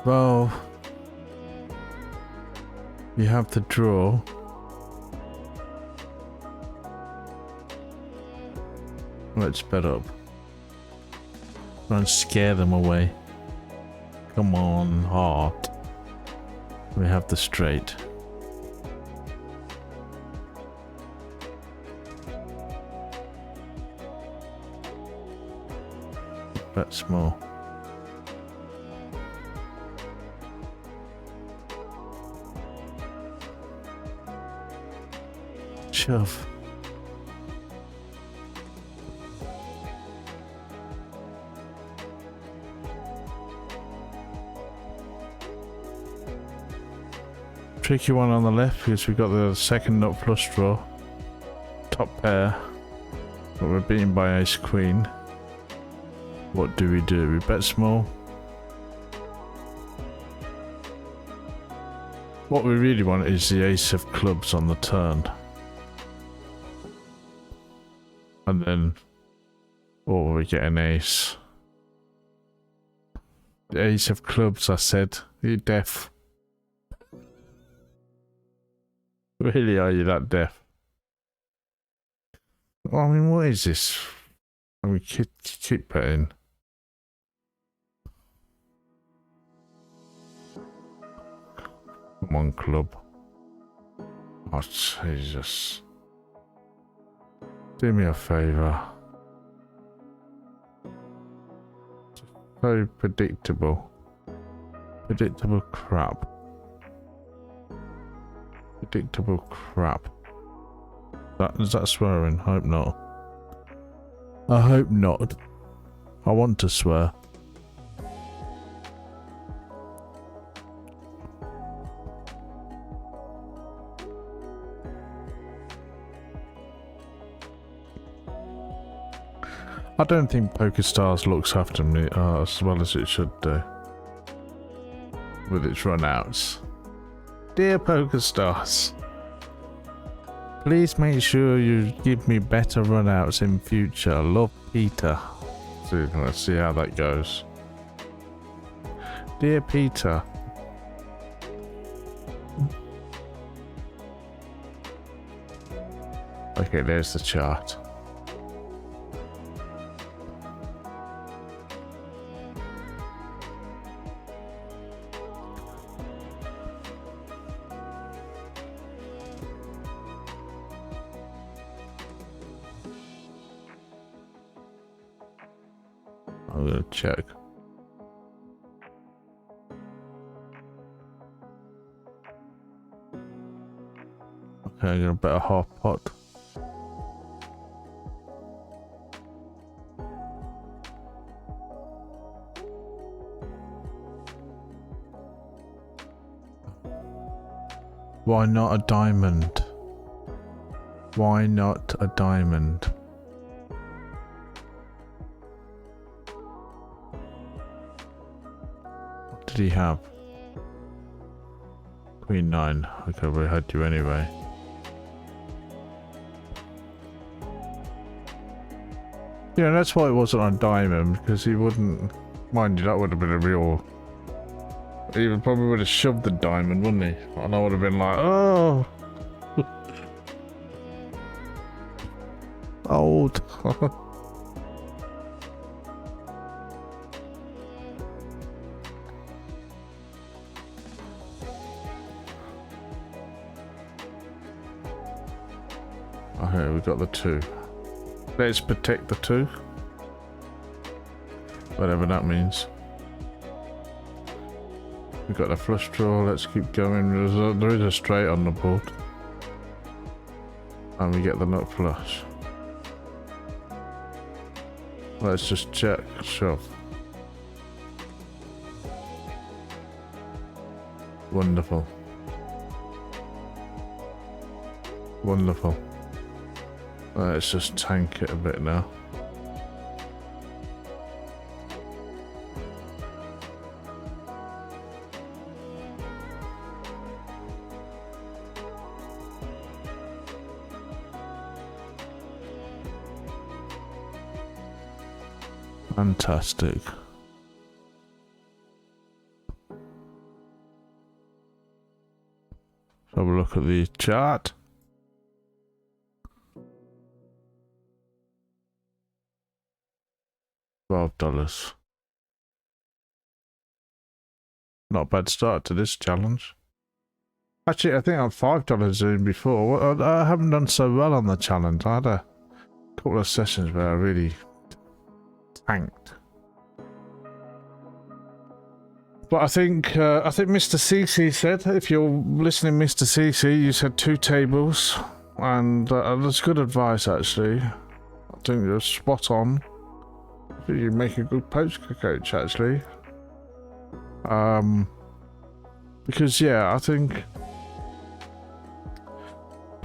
Well, you have the draw. Let's bet up. Try and scare them away. Come on, heart. We have the straight. Bet small. Shove. Tricky one on the left because we've got the second nut flush draw. Top pair. But we're beaten by ace queen. What do? We bet small. What we really want is the ace of clubs on the turn. And then Or we get an ace. The ace of clubs, I said. You're deaf. Really, are you that deaf? I mean, what is this? I mean, keep betting. Come on, club. Oh, Jesus. Do me a favour. So predictable. Predictable crap. Predictable crap. Is that swearing? I hope not. I hope not. I want to swear. I don't think Pokerstars looks after me as well as it should do. With its runouts. Dear Pokerstars, please make sure you give me better runouts in future. Love, Peter. So let's see how that goes. Dear Peter. Okay, there's the chart. I'm gonna check. Okay, I'm gonna bet a half pot. Why not a diamond? Why not a diamond? What did he have? Queen 9. Okay, we had you anyway. Yeah, that's why it wasn't on diamond, because he wouldn't... Mind you, that would have been a real... He would probably would have shoved the diamond, wouldn't he? And I would have been like, oh! Old. Okay, we got the 2. Let's protect the 2. Whatever that means. We got a flush draw, let's keep going. There is a straight on the board. And we get the nut flush. Let's just check, shove. Wonderful. Wonderful. Let's just tank it a bit now. Fantastic. Let's have a look at the chart. $12. Not a bad start to this challenge. Actually, I think I'm $5 in before. I haven't done so well on the challenge. I had a couple of sessions where I really tanked. But I think Mr. CC said, if you're listening, Mr. CC, you said 2 tables, and that's good advice actually. I think you're spot on. You make a good poker coach actually. Because yeah, I think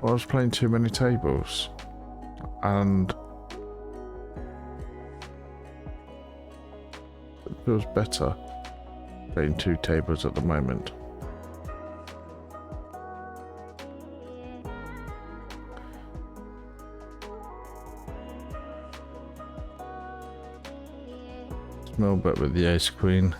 I was playing too many tables, and it feels better playing 2 tables at the moment. Small bet with the ace queen.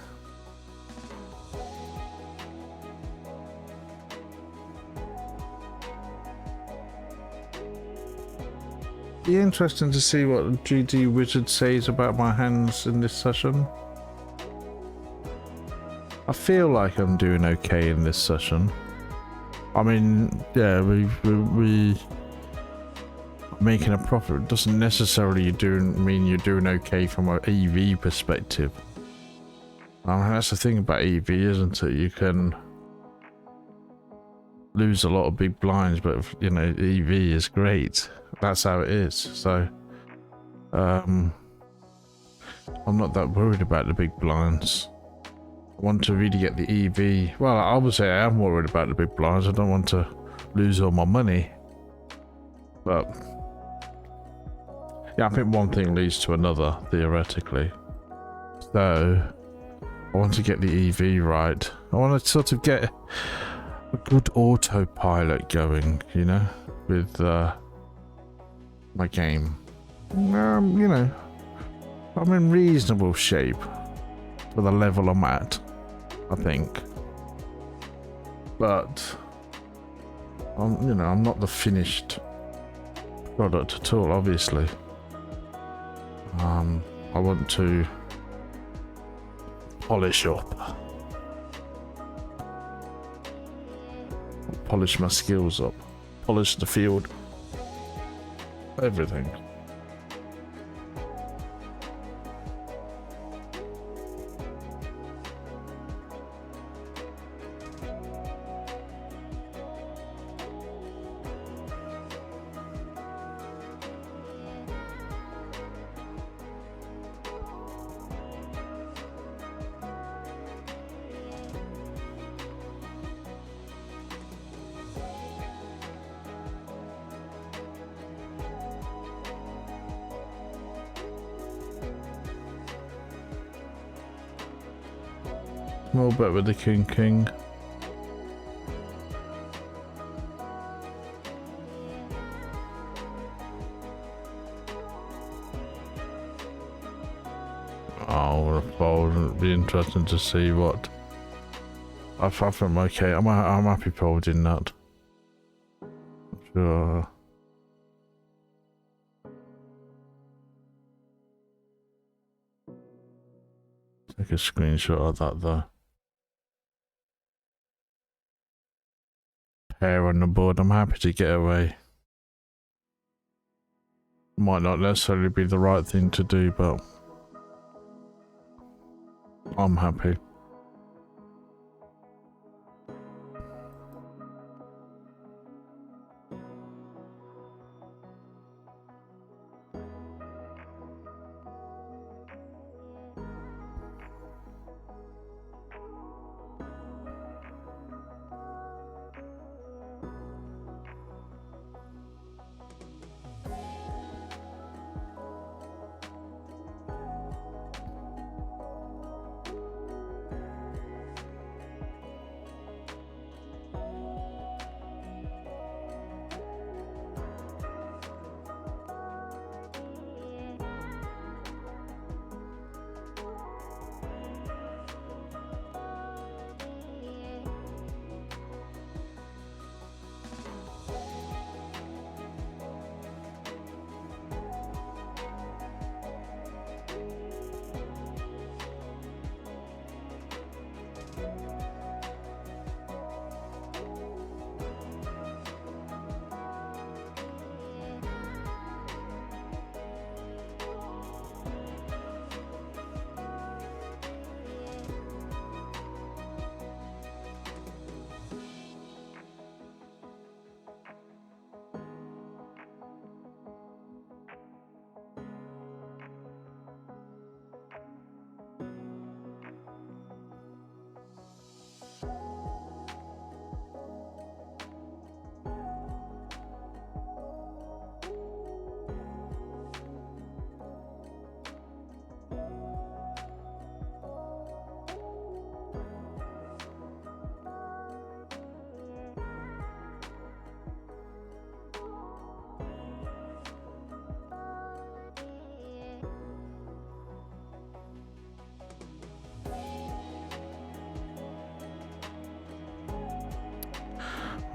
Be interesting to see what GTO Wizard says about my hands in this session. I feel like I'm doing okay in this session. I mean, yeah, we making a profit doesn't necessarily mean you're doing okay from an EV perspective. That's the thing about EV, isn't it? You can lose a lot of big blinds, but you know, EV is great. That's how it is. So I'm not that worried about the big blinds. I want to really get the EV. Well, I would say I am worried about the big blinds. I don't want to lose all my money. But yeah, I think one thing leads to another, theoretically. So I want to get the EV right. I want to sort of get a good autopilot going, you know, with my game. You know, I'm in reasonable shape for the level I'm at, I think. But I'm not the finished product at all, obviously. I want to polish up, polish my skills up, polish the field, everything. Small bet with the king. Oh, it'd be interesting to see what. I think I'm okay. I'm happy folding that. Sure. Take a screenshot of that though. Pair on the board. I'm happy to get away. Might not necessarily be the right thing to do, but I'm happy.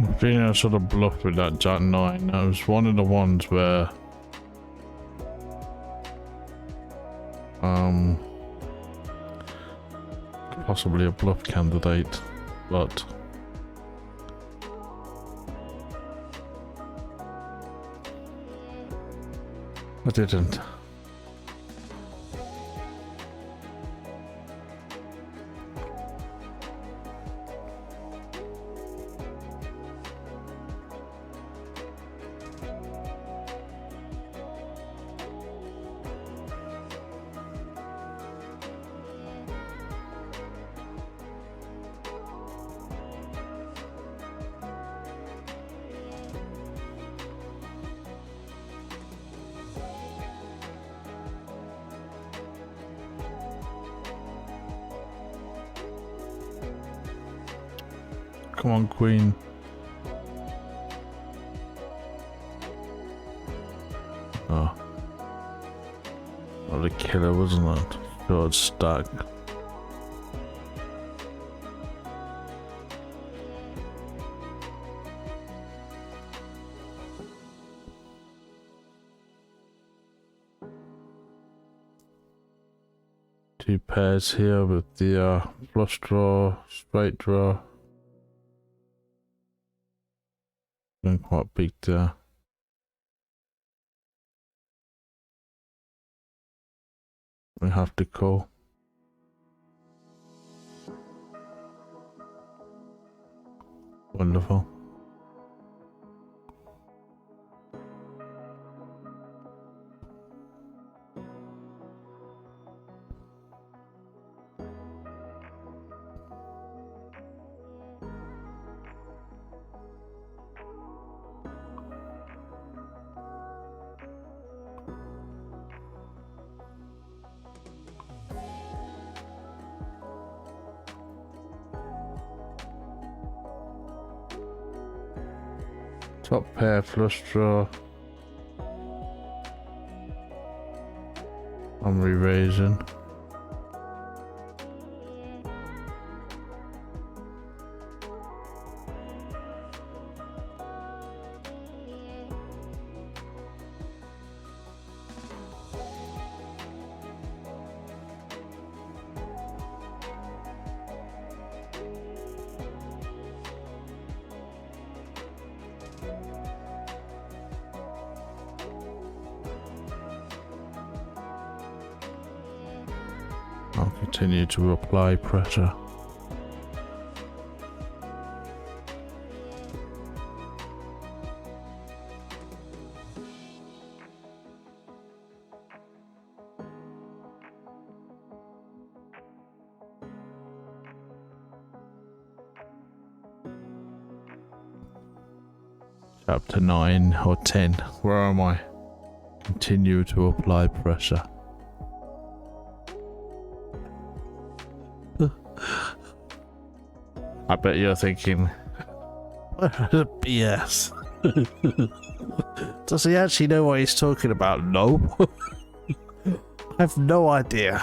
I think I sort of bluffed with that Jack 9. That was one of the ones where possibly a bluff candidate, but I didn't. Come on, Queen. Oh. What a killer, wasn't it? God, stack. Two pairs here with the flush draw, straight draw. Been quite big there. We have to call. Wonderful. Top pair, flush draw. I'm re-raising. I'll continue to apply pressure. Chapter 9 or 10. Where am I? Continue to apply pressure. I bet you're thinking, BS. Does he actually know what he's talking about? No. I have no idea.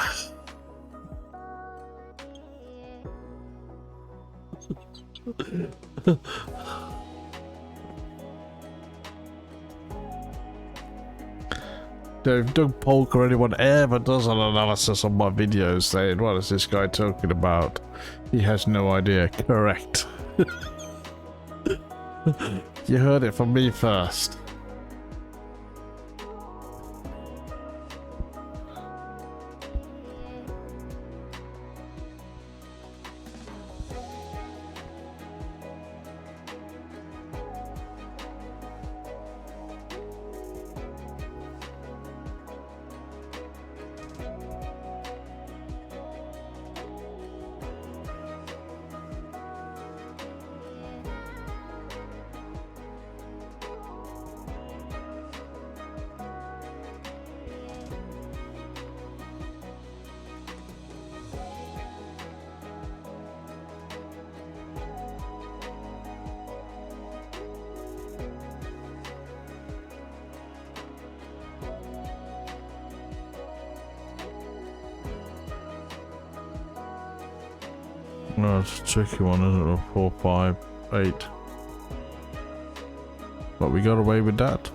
If Doug Polk or anyone ever does an analysis on my videos saying, what is this guy talking about? He has no idea. Correct. You heard it from me first. No, it's a tricky one, isn't it? 4, 5, 8. but we got away with that.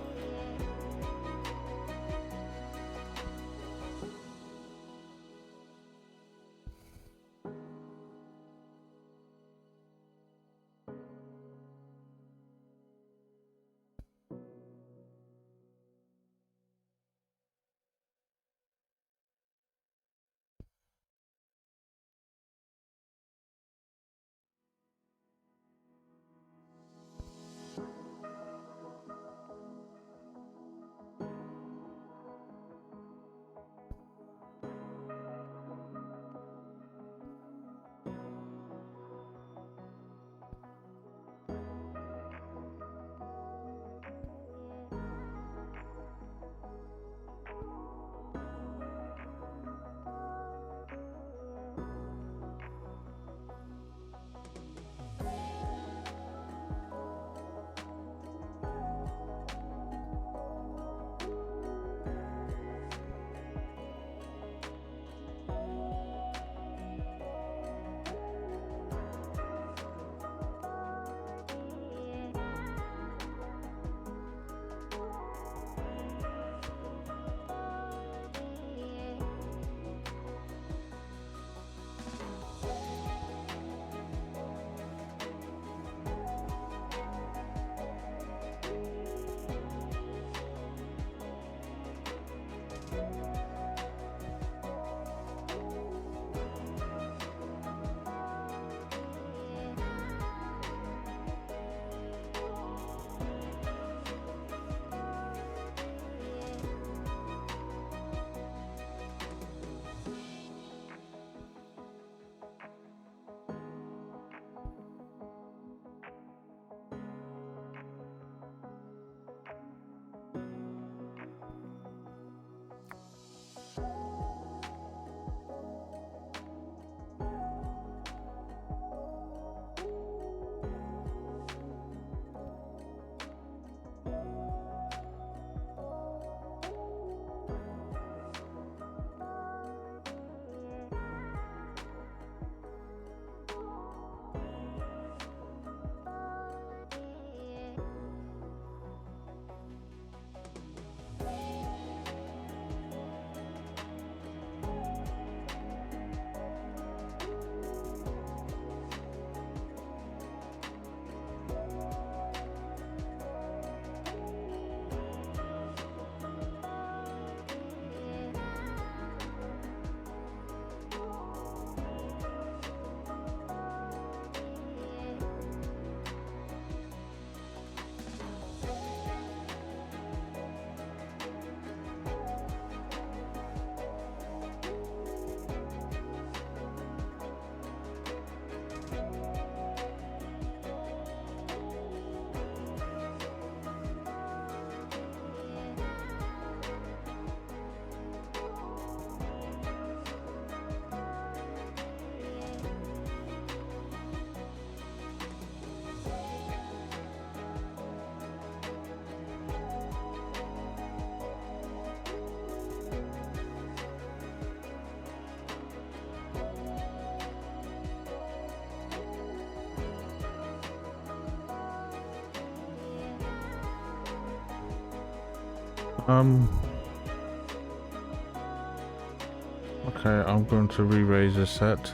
Okay, I'm going to re-raise a set.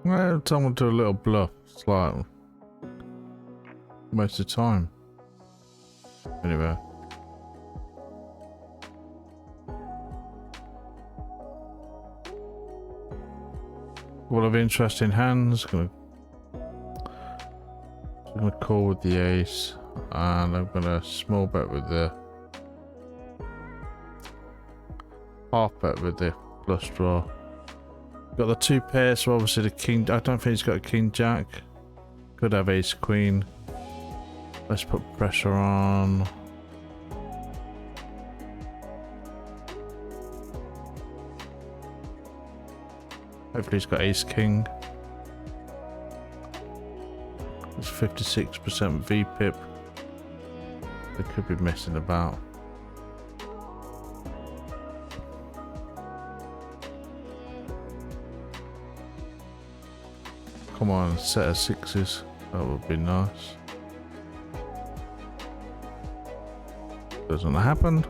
Well, someone do a little bluff. It's like most of the time. Anyway. Couple of interesting hands. Gonna call with the ace, and I'm gonna small bet with the half bet with the flush draw. Got the two pairs, so obviously the king. I don't think he's got a king jack. Could have ace queen. Let's put pressure on. Hopefully he's got ace king. It's 56% VPIP. They could be messing about. Come on, set of sixes. That would be nice. Doesn't happen.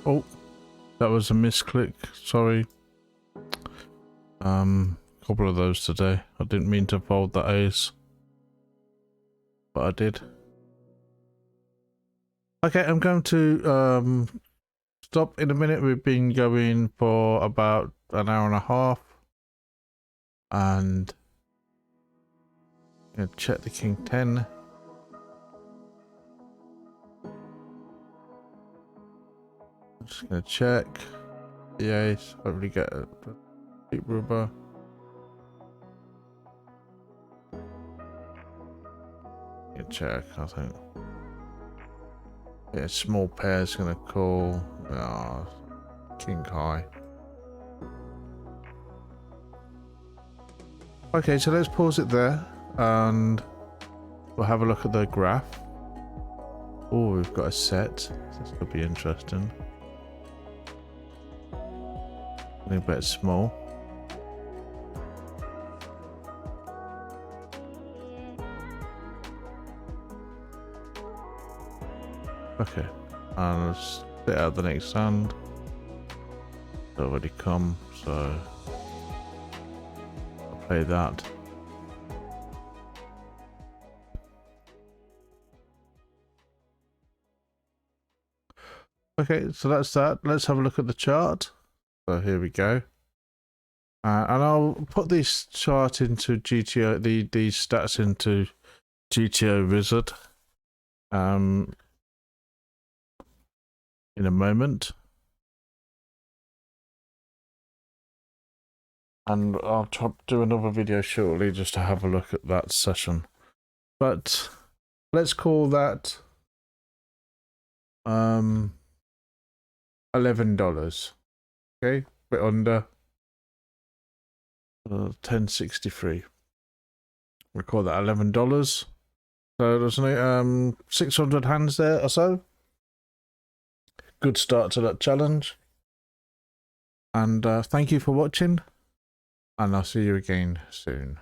Oh, that was a misclick. Sorry. Couple of those today. I didn't mean to fold that ace, but I did. Okay, I'm going to stop in a minute. We've been going for about an hour and a half, and I'm gonna check the king 10. Just gonna check the ace, hopefully get a deep rubber. Gonna check, I think. Yeah, small pair's gonna call. Oh, king high. Okay, so let's pause it there and we'll have a look at the graph. Oh, we've got a set. This could be interesting. A little bit small. Okay, and let's spit out the next hand. It's already come, so I'll play that. Okay, so that's that. Let's have a look at the chart. So here we go. And I'll put this chart into GTO, these stats into GTO Wizard in a moment. And I'll do another video shortly just to have a look at that session. But let's call that $11. Okay, bit under 1063. We call that $11. So there's no 600 hands there or so. Good start to that challenge. And thank you for watching, and I'll see you again soon.